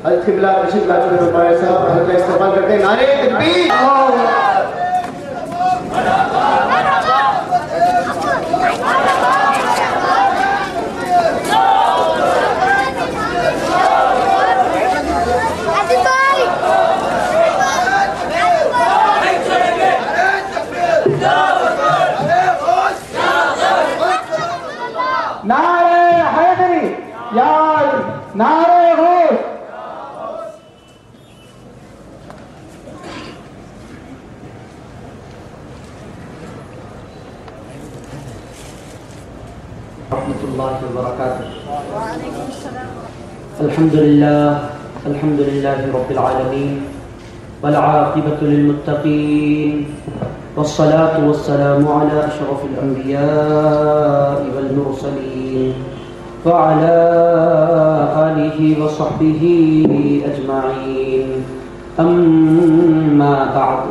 القبلہ تشریف لا چکے پائے صاحب حضرت کا استقبال کرتے ہیں. نعرے تکبیر. نعرے حیدری یا نعرے غوث. ورحمۃ اللہ وبرکاتہ. الحمد للہ رب العالمین والعاقبۃ للمتقین والصلاة والسلام على أشرف الأنبياء والمرسلين وعلى آله وصحبه أجمعين. أما بعد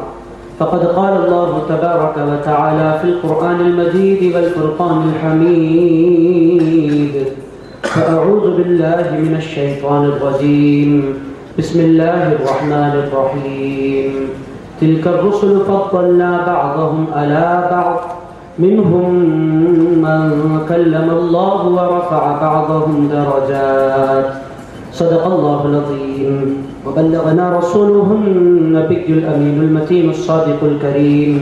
فقد قال الله تبارك وتعالى في القرآن المجيد والفرقان الحميد: فأعوذ بالله من الشيطان الرجيم. بسم الله الرحمن الرحيم. تلك الرسل فضلنا بعضهم على بعض منهم من كلم الله ورفع بعضهم درجات. صدق الله العظيم. وبلغنا رسوله النبي الأمين المتين الصادق الكريم،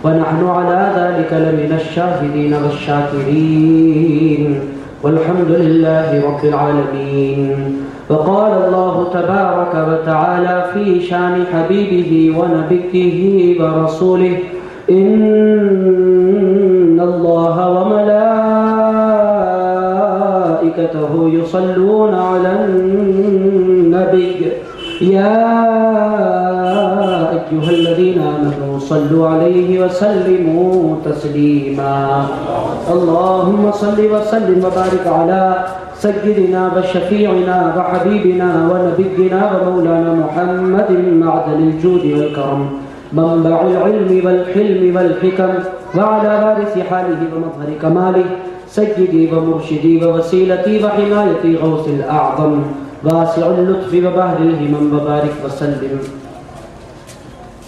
ونحن على ذلك لمن الشاهدين والشاكرين، والحمد لله رب العالمين. وقال الله تبارك وتعالى في شان حبيبه ونبيه ورسوله: إن الله وملائكته يصلون على النبي يا أيها الذين آمنوا صلوا عليه وسلموا تسليما. اللهم صل وسلم وبارك على سيدنا وشفيعنا وحبيبنا ونبينا ومولانا محمد معدن الجود والكرم، منبع العلم والحلم والحكم، وعلى وارث حاله ومظهر كماله، سيدي ومرشدي ووسيلتي وحمايتي غوث الأعظم، واسع اللطف وبحر الهمم، وبارك وسلم.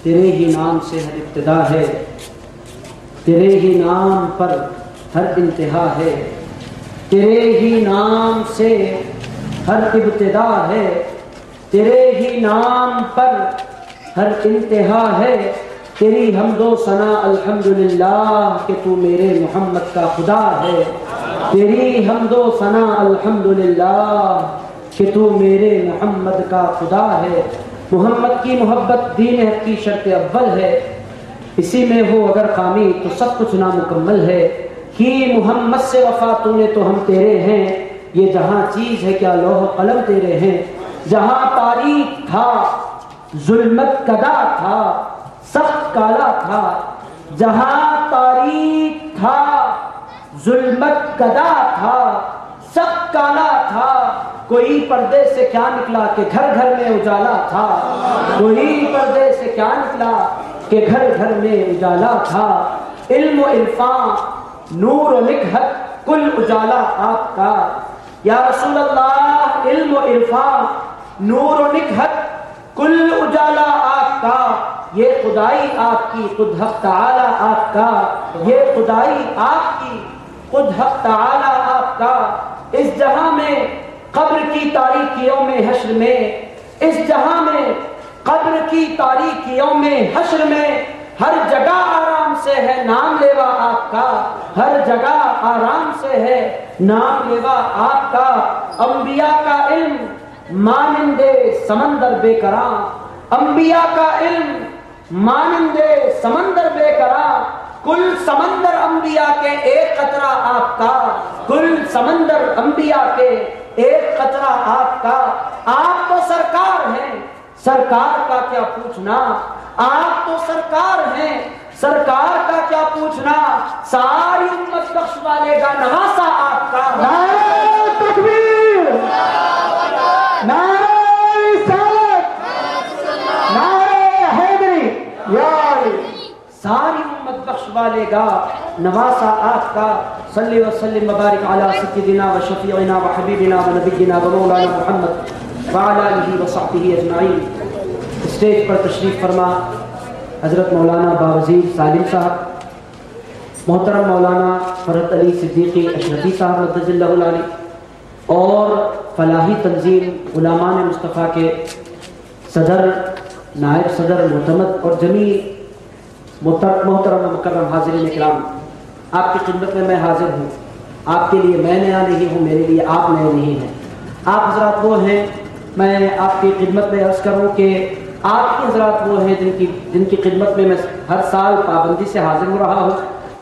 تیرے ہی نام سے ہر ابتدا ہے، تیرے ہی نام پر ہر انتہا ہے، تیرے ہی نام سے ہر ابتدا ہے، تیرے ہی نام پر ہر انتہا ہے. تیری حمد و ثنا الحمدللہ کہ تو میرے محمد کا خدا ہے. تیری حمد و ثنا الحمدللہ کہ تو میرے محمد کا خدا ہے. محمد کی محبت دین حق کی شرط اول ہے، اسی میں ہو اگر خامی تو سب کچھ نامکمل ہے. کی محمد سے وفا تو نے تو ہم تیرے ہیں، یہ جہاں چیز ہے کیا لوح و قلم تیرے ہیں. جہاں تاریخ تھا ظلمت کدا تھا سخت کالا تھا، جہاں تاریخ تھا ظلمت کدا تھا سخت کالا تھا. کوئی پردے سے کیا نکلا کہ گھر گھر میں اجالا تھا، کوئی پردے سے کیا نکلا کہ گھر گھر میں اجالا تھا. علم و عرفان نور و نکہت کل اجالا آپ کا. یا رسول اللہ علم و عرفان نور و نکہت کل اجالا آپ کا. یہ خدائی آپ کی خود حق تعالی آپ کا، یہ خدائی آپ کی خود حق تعالی آپ کا. اس جہاں میں قبر کی تاریکیوں میں حشر میں، اس جہاں میں قبر کی تاریکیوں میں حشر میں، ہر جگہ آرام سے ہے نام لیوا آپ کا، ہر جگہ آرام سے ہے نام لیوا آپ کا. انبیاء کا علم مانندے سمندر بے کراں، انبیاء کا علم مانندے سمندر بے کراں. کل سمندر انبیاء کے ایک قطرہ آپ کا، کل سمندر انبیاء کے ایک قطرہ آپ کا. آپ تو سرکار ہیں، سرکار کا کیا پوچھنا، آپ تو سرکار ہیں، سرکار کا کیا پوچھنا. ساری امت بخش والے کا نواسا آپ کا. نعرہ تکبیر، نعرہ رسالت، نعرہ حیدری یا ساری امت بخش والے گا نواسا آپ کا. صلی وسلم وبارک علی سیدنا و شفیعنا و حبیبنا و نبینا و مولانا محمد وعلی آلہ وصحبہ اجمعین۔ اسٹیج پر تشریف فرما حضرت مولانا باوزیر سالم صاحب، محترم مولانا فرحت علی صدیقی اشرفی صاحب مدد اللہ العالی، اور فلاحی تنظیم غلامان مصطفیٰ کے صدر، نائب صدر معتمد اور جمیع محترم و مکرم حاضرین کرام، آپ کی خدمت میں میں حاضر ہوں۔ آپ کے لیے میں نیا نہیں ہوں، میرے لیے آپ نئے نہیں ہیں۔ آپ حضرات وہ ہیں، میں آپ کی خدمت میں عرض کروں کہ آپ کے حضرات وہ ہیں جن کی خدمت میں ہر سال پابندی سے حاضر ہو رہا ہوں۔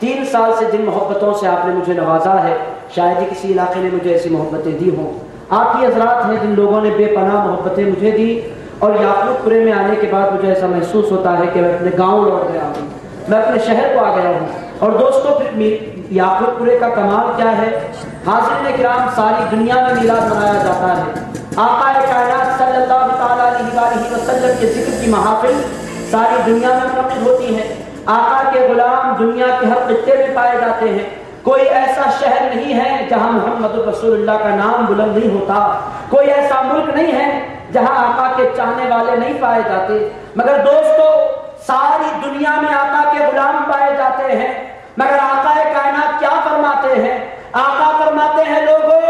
3 سال سے جن محبتوں سے آپ نے مجھے نوازا ہے، شاید ہی کسی علاقے نے مجھے ایسی محبتیں دی ہوں۔ آپ ہی حضرات ہیں جن لوگوں نے بے پناہ محبتیں مجھے دی، اور یاقوت پورے میں آنے کے بعد مجھے ایسا محسوس ہوتا ہے کہ میں اپنے گاؤں لوٹ گیا ہوں، میں اپنے شہر کو آ گیا ہوں۔ اور دوستو پھر یاقوت پورے کا کمال کیا ہے؟ حاضرین کرام، ساری دنیا میں میلاد منایا جاتا ہے۔ آقا کائنات صلی اللہ تعالیٰ علیہ وسلم کے ذکر کی محافل ساری دنیا میں منعقد ہوتی ہیں۔ آقا کے غلام دنیا کے ہر خطے میں پائے جاتے ہیں۔ کوئی ایسا شہر نہیں ہے جہاں محمد رسول اللہ کا نام بلند نہیں ہوتا، کوئی ایسا ملک نہیں ہے جہاں آقا کے چاہنے والے نہیں پائے جاتے۔ مگر دوستو، ساری دنیا میں آقا کے غلام پائے جاتے ہیں، مگر آقا کائنات کیا فرماتے ہیں؟ آقا فرماتے ہیں، لوگوں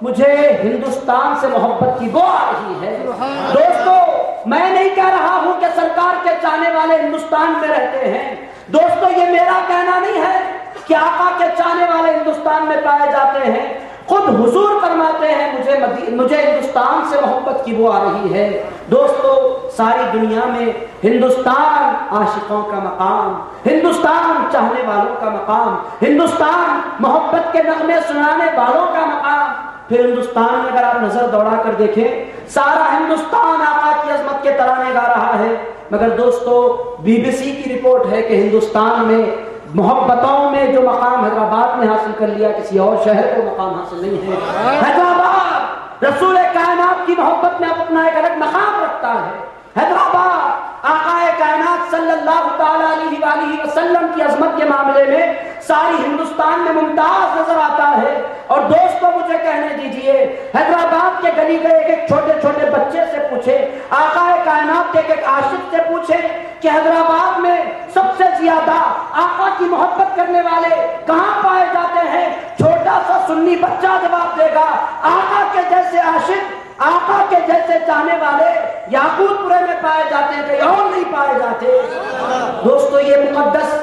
مجھے ہندوستان سے محبت کی بو آ رہی ہے۔ دوستو، میں نہیں کہہ رہا ہوں کہ سرکار کے چاہنے والے ہندوستان میں رہتے ہیں۔ دوستو، یہ میرا کہنا نہیں ہے کہ آقا کے چاہنے والے ہندوستان میں پائے جاتے ہیں۔ خود حضور فرماتے ہیں، مجھے ہندوستان سے محبت کی بو آ رہی ہے۔ دوستو، ساری دنیا میں ہندوستان عاشقوں کا مقام، ہندوستان چاہنے والوں کا مقام، ہندوستان محبت کے نغمے سنانے والوں کا مقام۔ پھر ہندوستان میں اگر آپ نظر دوڑا کر دیکھیں، سارا ہندوستان آقا کی عظمت کے ترانے گا رہا ہے، مگر دوستو BBC کی رپورٹ ہے کہ ہندوستان میں محبتوں میں جو مقام حیدرآباد نے حاصل کر لیا، کسی اور شہر کو مقام حاصل نہیں ہے۔ حیدرآباد رسول کائنات کی محبت میں اپنا ایک الگ مقام رکھتا ہے۔ حیدرآباد آقا کائنات صلی اللہ تعالیٰ علیہ وآلہ وسلم کی عظمت کے معاملے میں ساری ہندوستان میں ممتاز نظر آتا ہے۔ اور دوستو، مجھے کہنے دیجئے، حیدرآباد کے گلی گئے ایک چھوٹے چھوٹے بچے سے پوچھے، آقا کائنات کے ایک عاشق سے پوچھے کہ حیدرآباد میں سب سے زیادہ آقا کی محبت کرنے والے کہاں پائے جاتے ہیں؟ چھوٹا سا سنی بچہ جواب دے گا، آقا کے جیسے عاشق، آقا کے جیسے چاہنے والے یاقوت پورے میں پائے جاتے ہیں، کہیں اور نہیں پائے جاتے۔ دوستو، یہ مقدس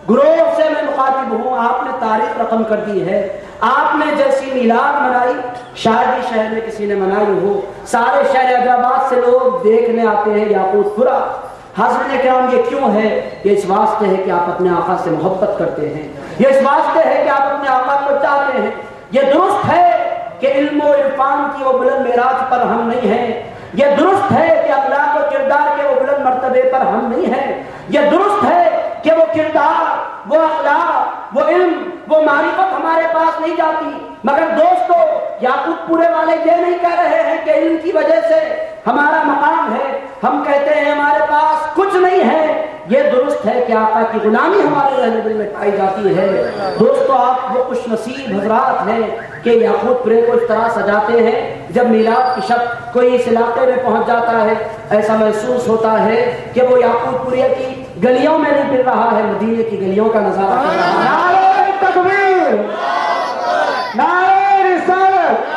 گروہ سے میں مخاطب ہوں، آپ نے تاریخ رقم کر دی ہے۔ آپ نے جیسی میلاد منائی، شاید ہی شہر میں کسی نے منائی ہو۔ سارے شہر حیدرآباد سے لوگ دیکھنے آتے ہیں یاقوت پورا۔ حاضرین کرام، یہ کیوں ہے؟ یہ اس واسطے ہے کہ آپ اپنے آقا سے محبت کرتے ہیں، یہ اس واسطے ہے کہ آپ اپنے آقا کو چاہتے ہیں۔ یہ درست ہے کہ علم و عرفان کی وہ بلند معراج پر ہم نہیں ہیں، یہ درست ہے کہ اخلاق و کردار کے وہ بلند مرتبے پر ہم نہیں ہیں، یہ درست ہے کہ وہ کردار، وہ اخلاق، وہ علم، وہ معرفت ہمارے پاس نہیں جاتی۔ مگر دوستو، یاقوت پورے والے یہ نہیں کہہ رہے ہیں کہ علم کی وجہ سے ہمارا مقام ہے، ہم کہتے ہیں ہمارے پاس کچھ نہیں ہے۔ یہ درست ہے کہ آقا کی غلامی ہمارے رہنے دل میں پائی جاتی ہے۔ دوستو، آپ وہ خوش نصیب حضرات ہیں کہ یاقوت پورے کو اس طرح سجاتے ہیں، جب میلاد کی شب کوئی اس علاقے میں پہنچ جاتا ہے، ایسا محسوس ہوتا ہے کہ وہ یاقوت پورے کی گلیوں میں نہیں پھر رہا ہے، مدینے کی گلیوں کا نظارہ کر رہا ہے۔ نعرہ تکبیر، نعرہ رسالت۔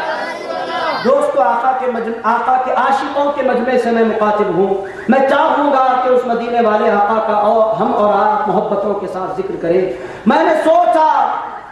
دوستو، آقا کے عاشقوں کے مجمع سے میں مخاطب ہوں۔ میں چاہوں گا کہ اس مدینے والے آقا کا اور ہم اور آپ محبتوں کے ساتھ ذکر کریں۔ میں نے سوچا،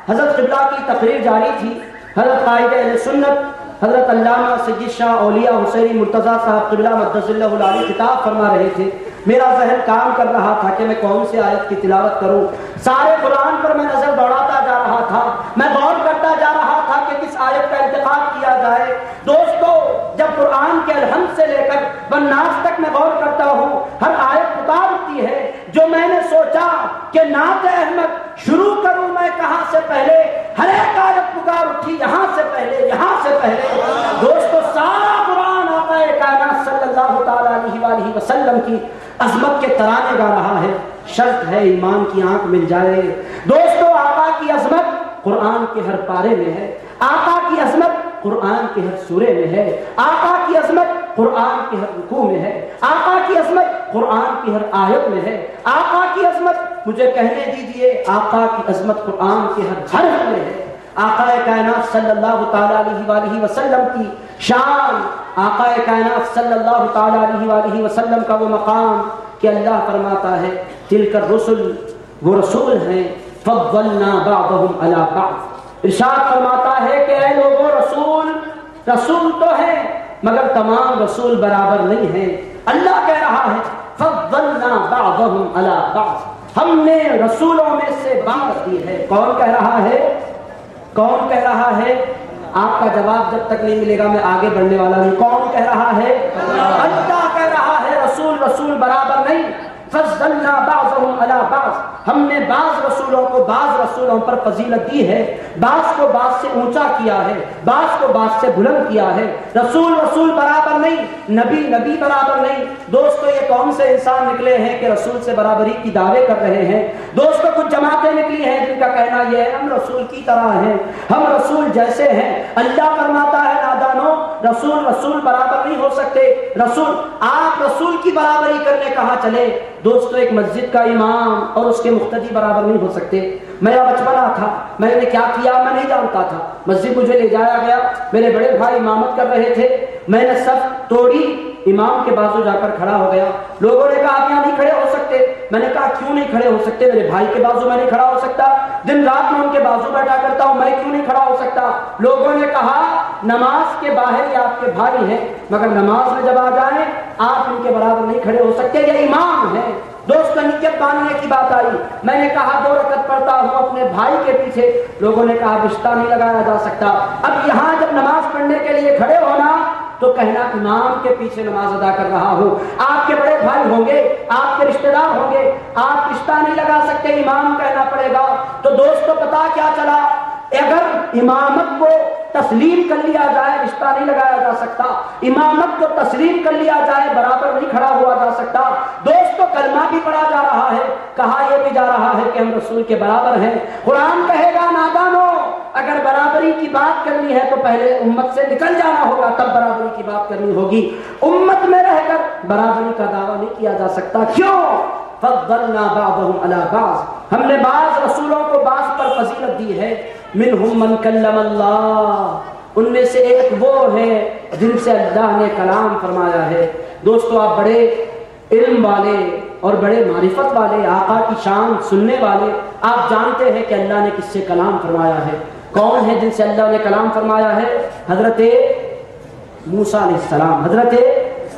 حضرت قبلہ کی تقریر جاری تھی، حضرت قائد اہل سنت حضرت علامہ سید شاہ اولیاء حسینی مرتضیٰ صاحب قبلہ مقدس اللہ العالی خطاب فرما رہے تھے۔ میرا ذہن کام کر رہا تھا کہ میں کون سی آیت کی تلاوت کروں۔ سارے قرآن پر میں نظر دوڑاتا جا رہا تھا، میں غور کرتا جا رہا تھا کہ کس آیت کا انتخاب کیا جائے۔ دوستو، جب قرآن کے الحمد سے لے کر والناس تک میں غور کرتا ہوں، ہر آیت پکار اٹھتی ہے، جو میں نے سوچا کہ نعت احمد شروع کروں میں کہاں سے پہلے، ہر ایک آیت پکار اٹھی یہاں سے پہلے، یہاں سے پہلے۔ دوستو، سارا قرآن آقا کائنات صلی اللہ تعالیٰ علیہ وآلہ وسلم کی عظمت کے ترانے گا رہا ہے۔ شرط ہے ایمان کی آنکھ مل جائے۔ دوستو، آقا کی عظمت قرآن کے ہر پارے میں ہے، آقا کی عظمت قرآن کے ہر سورے میں ہے، آقا کی عظمت قرآن کی ہر رکوع میں ہے، آقا کی عظمت قرآن کی ہر آیت میں ہے، آقا کی عظمت مجھے کہنے دیجئے آقا کی عظمت قرآن کے ہر حرف میں ہے۔ آقا کائنات صلی اللہ تعالیٰ علیہ وآلہ وسلم کی شان، آقا کائنات صلی اللہ تعالیٰ علیہ وآلہ وسلم کا وہ مقام کہ اللہ فرماتا ہے تلک الرسل، وہ رسول ہیں فضلنا بعضهم علی بعض، ارشاد فرماتا ہے کہ اے لوگوں رسول تو ہیں مگر تمام رسول برابر نہیں ہیں۔ اللہ کہہ رہا ہے فضلنا بعضهم علی بعض، ہم نے رسولوں میں سے بات دی ہے۔ کون کہہ رہا ہے؟ کون کہہ رہا ہے؟ آپ کا جواب جب تک نہیں ملے گا میں آگے بڑھنے والا نہیں۔ کون کہہ رہا ہے؟ اللہ کہہ رہا ہے رسول برابر نہیں۔ فضلنا بعضهم علی بعض، ہم نے بعض رسولوں کو بعض رسولوں پر فضیلت دی ہے، بعض کو بعض سے اونچا کیا ہے، بعض کو بعض سے بلند کیا ہے۔ رسول برابر نہیں، نبی برابر نہیں۔ دوستو یہ کون سے انسان نکلے ہیں کہ رسول سے برابری کی دعوے کر رہے ہیں؟ دوستو کچھ جماعتیں نکلی ہیں جن کا کہنا یہ ہے ہم رسول کی طرح ہیں، ہم رسول جیسے ہیں۔ اللہ فرماتا ہے نادانو، رسول برابر نہیں ہو سکتے۔ آپ رسول کی برابری کرنے کہاں چلے؟ دوستو ایک مسجد کا امام اور اس کے مقتدی برابر نہیں ہو سکتے۔ میرا بچپنا تھا، میں نے کیا کیا میں نہیں جانتا تھا، مسجد مجھے لے جایا گیا، میرے بڑے بھائی امامت کر رہے تھے، میں نے صف توڑی، امام کے بازو جا کر کھڑا ہو گیا۔ لوگوں نے کہا آپ یہاں نہیں کھڑے ہو سکتے، میں نے کہا کیوں نہیں کھڑے ہو سکتے؟ میرے بھائی کے بازو میں نہیں کھڑا ہو سکتا، دن رات میں ان کے بازو بیٹھا کرتا ہوں، میں کیوں نہیں کھڑا ہو سکتا؟ لوگوں نے کہا نماز کے باہر ہی آپ کے بھائی ہیں مگر نماز میں جب آ جائیں آپ ان کے برابر نہیں کھڑے ہو سکتے، یہ امام ہے۔ دوست نیت باندھنے کی بات آئی، میں نے کہا 2 رکعت پڑھتا ہوں اپنے بھائی کے پیچھے، لوگوں نے کہا رشتہ نہیں لگایا جا سکتا۔ اب یہاں جب نماز پڑھنے کے لیے کھڑے ہونا تو کہنا امام کے پیچھے نماز ادا کر رہا ہوں۔ آپ کے بڑے بھائی ہوں گے، آپ کے رشتہ دار ہوں گے، آپ رشتہ نہیں لگا سکتے، امام کہنا پڑے گا۔ تو دوستو پتا کیا چلا؟ اگر امامت کو تسلیم کر لیا جائے رشتہ نہیں لگایا جا سکتا، امامت کو تسلیم کر لیا جائے برابر نہیں کھڑا ہوا جا سکتا۔ دوستو کلمہ بھی پڑھا جا رہا ہے، کہا یہ بھی جا رہا ہے کہ ہم رسول کے برابر ہیں۔ قرآن کہے گا نادانو، اگر برابری کی بات کرنی ہے تو پہلے امت سے نکل جانا ہوگا تب برابری کی بات کرنی ہوگی۔ امت میں رہ کر برابری کا دعویٰ نہیں کیا جا سکتا۔ کیوں؟ فضلنا بعضهم علی بعض، ہم نے بعض رسولوں کو بعض پر فضیلت دی ہے۔ منہم من کلم اللہ، ان میں سے ایک وہ ہے جن سے اللہ نے کلام فرمایا ہے۔ دوستو آپ بڑے علم والے اور بڑے معرفت والے، آقا کی شان سننے والے، آپ جانتے ہیں کہ اللہ نے کس سے کلام فرمایا ہے۔ کون ہے جن سے اللہ نے کلام فرمایا ہے؟ حضرت موسیٰ علیہ السلام۔ حضرت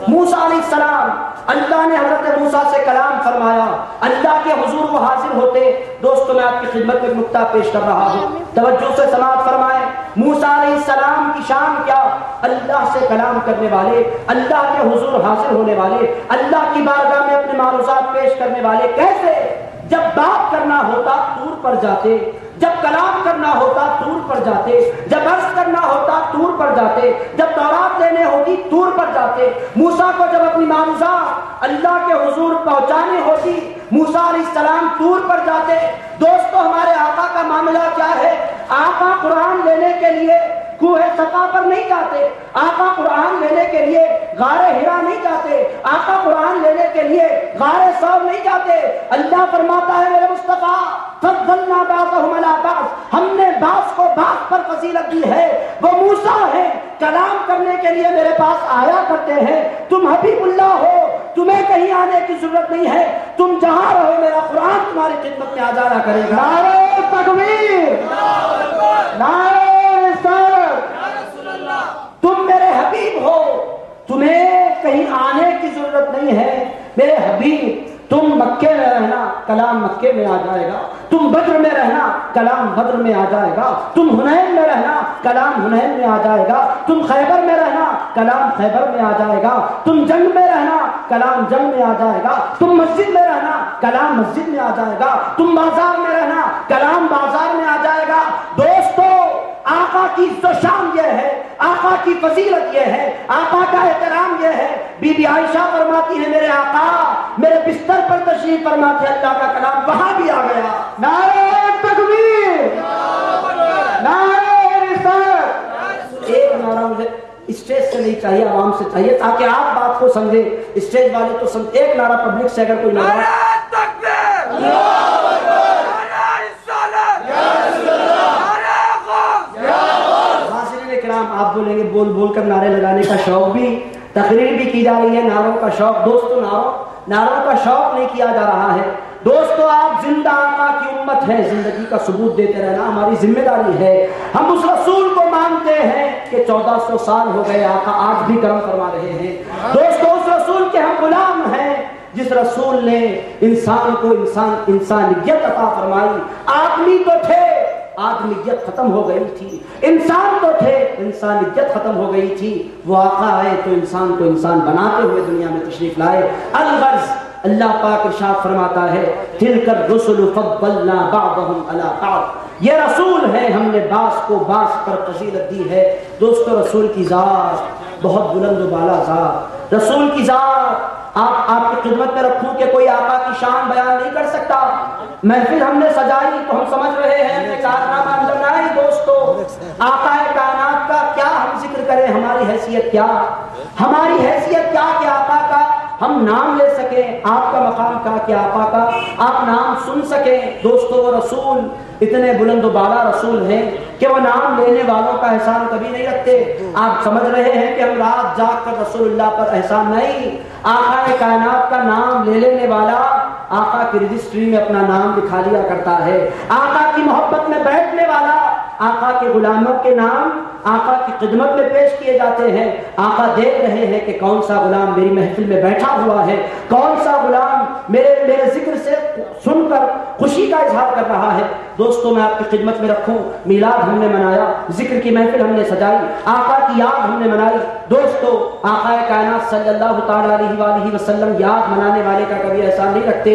موسیٰ علیہ السلام، اللہ نے حضرت موسیٰ سے کلام فرمایا، اللہ کے حضور وہ حاضر ہوتے۔ دوستو میں آپ کی خدمت میں ایک نقطہ پیش کر رہا ہوں، توجہ سے سماعت فرمائیں۔ موسیٰ علیہ السلام کی شان کیا؟ اللہ سے کلام کرنے والے، اللہ کے حضور حاضر ہونے والے، اللہ کی بارگاہ میں اپنے معروضات پیش کرنے والے۔ کیسے؟ جب بات کرنا ہوتا طور پر جاتے، جب کلام کرنا ہوتا طور پر جاتے، جب عرض کرنا ہوتا طور پر جاتے، جب تورات لینے ہوتی طور پر جاتے۔ موسیٰ کو جب اپنی معروضات اللہ کے حضور پہنچانی ہوتی موسیٰ علیہ السلام طور پر جاتے۔ دوستو ہمارے آقا کا معاملہ کیا ہے؟ آقا قرآن لینے کے لیے کوہ صفا پر نہیں جاتے، آقا قرآن لینے کے لیے غار حرا نہیں جاتے، آقا قرآن لینے کے لیے غار ثور نہیں جاتے۔ اللہ فرماتا ہے میرے مصطفیٰ فضلنا بعضهم علی بعض، ہم نے بعض کو بعض پر فضیلت دی ہے۔ وہ موسیٰ ہے، کلام کرنے کے لیے میرے پاس آیا کرتے ہیں۔ تم حبیب اللہ ہو، تمہیں کہیں آنے کی ضرورت نہیں ہے، تم جہاں رہو میرا قرآن تمہاری خدمت میں آ جانا کرے گا۔ نعرہ تکبیر، نعرہ تم میرے حبیب ہو، تمہیں کہیں آنے کی ضرورت نہیں ہے میرے حبیب۔ تم مکے میں رہنا کلام مکے میں آ جائے گا، تم بدر میں رہنا کلام بدر میں آ جائے گا، تم حنین میں رہنا کلام حنین میں آ جائے گا، تم خیبر میں رہنا کلام خیبر میں آ جائے گا، تم جنگ میں رہنا کلام جنگ میں آ جائے گا، تم مسجد میں رہنا کلام مسجد میں آ جائے گا، تم بازار میں رہنا کلام بازار میں آ جائے گا۔ دوستو آقا کی عزت و شان یہ ہے، آقا کی فضیلت یہ ہے، آقا کا احترام یہ ہے۔ بی بی عائشہ فرماتی ہے میرے آقا میرے بستر پر تشریف فرماتے اللہ کا کلام وہاں بھی آ گیا۔ نعرہ تکبیر، نعرہ رسالت۔ ایک نعرہ مجھے اسٹیج سے نہیں چاہیے، عوام سے چاہیے تاکہ آپ بات کو سمجھیں. اسٹیج والے تو سمجھ. ایک نعرہ پبلک سے اگر کوئی نعرہ. حاضرین کرام آپ بولیں گے بول بول کر نعرے لگانے کا شوق بھی، تقریر بھی کی جا رہی ہے، نعروں کا شوق. دوستو نعروں کا شوق نہیں کیا جا رہا ہے. دوستو آپ زندہ آقا کی امت ہے، زندگی کا ثبوت دیتے رہنا ہماری ذمہ داری ہے. ہم اس رسول کو مانتے ہیں کہ 1400 سال ہو گئے، آقا آج بھی کرم فرما رہے ہیں. دوستو اس رسول کے ہم غلام ہیں جس رسول نے انسان کو انسانیت عطا فرمائی. آدمی تو تھے، آدمیت ختم ہو گئی تھی. انسان تو تھے، انسانیت ختم ہو گئی تھی. وہ آقا آئے تو انسان کو انسان بناتے ہوئے دنیا میں تشریف لائے. الغرض اللہ پاک ارشاد فرماتا ہے تلک الرسل فضلنا بعضهم على بعض. یہ رسول ہیں، ہم نے بعض کو بعض پر فضیلت دی ہے. دوستو رسول کی ذات بہت بلند و بالا ذات. رسول کی ذات آپ کی خدمت میں رکھوں کہ کوئی آقا کی شان بیان نہیں کر سکتا. محفل ہم نے سجائی تو ہم سمجھ رہے ہیں ہم نے کارنامہ انجام لائی. دوستو آقا کائنات کا کیا ہم ذکر کریں، ہماری حیثیت کیا کہ آقا کا ہم نام لے سکیں. آپ کا مقام کا کہ آقا کا آپ نام سن سکیں. دوستو وہ رسول اتنے بلند و بالا رسول ہیں کہ وہ نام لینے والوں کا احسان کبھی نہیں رکھتے. آپ سمجھ رہے ہیں کہ ہم رات جاگ کر رسول اللہ پر احسان نہیں. آقا کائنات کا نام لے لینے والا آقا کی رجسٹری میں اپنا نام لکھا لیا کرتا ہے. آقا کی محبت میں بیٹھنے والا آقا کے غلاموں کے نام آقا کی خدمت میں پیش کیے جاتے ہیں. آقا دیکھ رہے ہیں کہ کون سا غلام میری محفل میں بیٹھا ہوا ہے، کون سا غلام میرے ذکر سے سن کر خوشی کا اظہار کر رہا ہے. دوستو میں آپ کی خدمت میں رکھوں میلاد ہم نے منایا، ذکر کی محفل ہم نے سجائی، آقا کی یاد ہم نے منائی. دوستو آقا کائنات صلی اللہ تعالی علیہ وآلہ وسلم یاد منانے والے کا کبھی احسان نہیں رکھتے.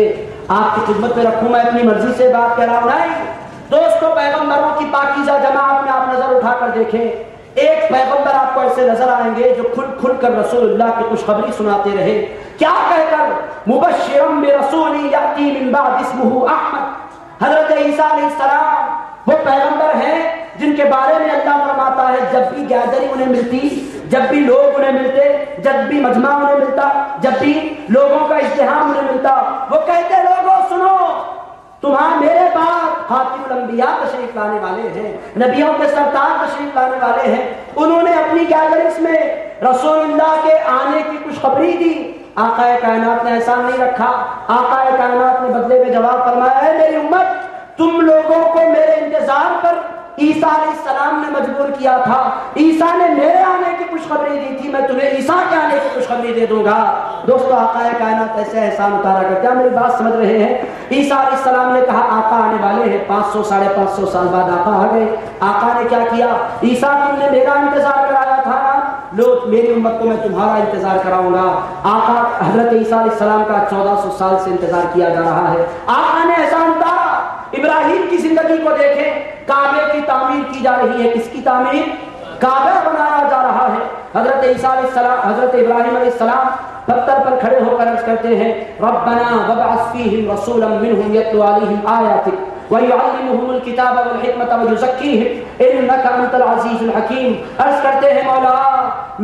آپ کی خدمت میں رکھوں میں اپنی مرضی سے بات کر رہا ہوں نہیں. دوستو پیغمبروں کی پاکیزہ جماعت میں آپ نظر اٹھا کر دیکھیں، ایک پیغمبر آپ کو ایسے نظر آئیں گے جو کھل کر رسول اللہ کی خوشخبری سناتے رہے. کیا کہہ کر؟ مبشرم برسول یاتی من بعد اسمہ احمد. حضرت عیسیٰ علیہ السلام وہ پیغمبر ہیں جن کے بارے میں اللہ فرماتا ہے جب بھی گیدرنگ انہیں ملتی، جب بھی لوگ انہیں ملتے، جب بھی مجمع انہیں ملتا، جب بھی لوگوں کا اجتماع انہیں ملتا، وہ کہتے لوگوں سنو تمہاں میرے بعد خاتم الانبیاء تشریف لانے والے ہیں، نبیوں کے سردار تشریف لانے والے ہیں. انہوں نے اپنی گیدرنگز میں رسول اللہ کے آنے کی خوشخبری دی. آقا کائنات نے احسان نہیں رکھا. آقا کائنات نے بدلے میں جواب فرمایا ہے میری امت تم لوگوں کو میرے انتظار پر عیسیٰ علیہ السلام نے مجبور کیا تھا. عیسیٰ نے میرے آنے کی خوشخبری دی تھی، میں تمہیں عیسیٰ کے آنے کی خوشخبری دے دوں گا. دوستو آقا کائنات ایسے احسان اتارا کرتے. کیا میری بات سمجھ رہے ہیں؟ عیسیٰ علیہ السلام نے کہا آقا آنے والے ہیں، 500 ساڑھے 500 سال بعد آقا آ گئے. آقا نے کیا کیا؟ عیسیٰ تم نے میرا انتظار کرایا تھا نا، لو میری امت کو میں تمہارا انتظار کراؤں گا. آقا حضرت عیسیٰ علیہ السلام کا 1400 سال سے انتظار کیا جا رہا ہے. آقا نے احسان اتارا. ابراہیم کی زندگی کو دیکھیں، کعبے کی تعمیر کی جا رہی ہے. کس کی تعمیر؟ کعبہ بنایا جا رہا ہے. حضرت عیسیٰ علیہ السلام، حضرت ابراہیم علیہ السلام پتھر پر کھڑے ہو کر عرض کرتے ہیں ربنا وابعث فیہم رسولا منہم یتلو علیہم آیاتک وَيُعَلِّمُهُمُ الْكِتَابَ وَالْحِکْمَةَ وَيُزَکِّیہم إِنَّکَ أَنْتَ الْعَزِیزُ الْحَکیم. عرض کرتے ہیں مولا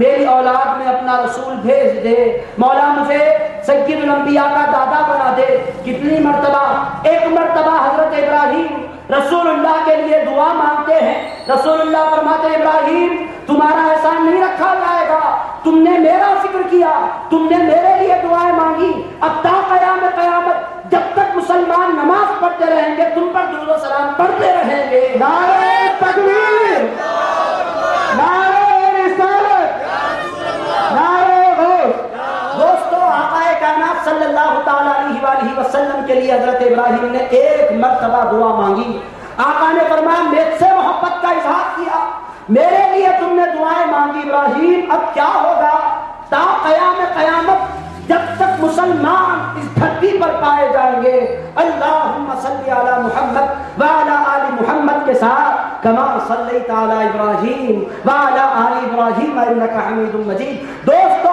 میری اولاد میں اپنا رسول بھیج دے، مولا مجھے سید الانبیاء کا دادا بنا دے. کتنی مرتبہ؟ ایک مرتبہ حضرت ابراہیم رسول اللہ کے لیے دعا مانگتے ہیں. رسول اللہ فرماتے ہیں ابراہیم تمہارا احسان نہیں رکھا جائے گا، تم نے میرا ذکر کیا، تم نے میرے لیے دعائیں مانگی، اب تا قیامت جب تک مسلمان نماز پڑھتے رہیں گے تم پر درود و سلام پڑھتے رہیں گے. نعرہ تکبیر، نعرہ رسالت، نعرہ غوث. دوستو آقا کائنات صلی اللہ تعالی علیہ وآلہ وسلم کے لیے حضرت ابراہیم نے ایک مرتبہ دعا مانگی. آقا نے فرمایا مجھ سے محبت کا اظہار کیا، میرے لیے تم نے دعائیں مانگی ابراہیم، اب کیا ہوگا؟ تا قیامت جب تک مسلمان اس دھرتی پر پائے جائیں گے اللہم صلی علی محمد وعلی آل محمد کے ساتھ کما صلیت علی ابراہیم وعلی آل ابراہیم انک حمید مجید. دوستو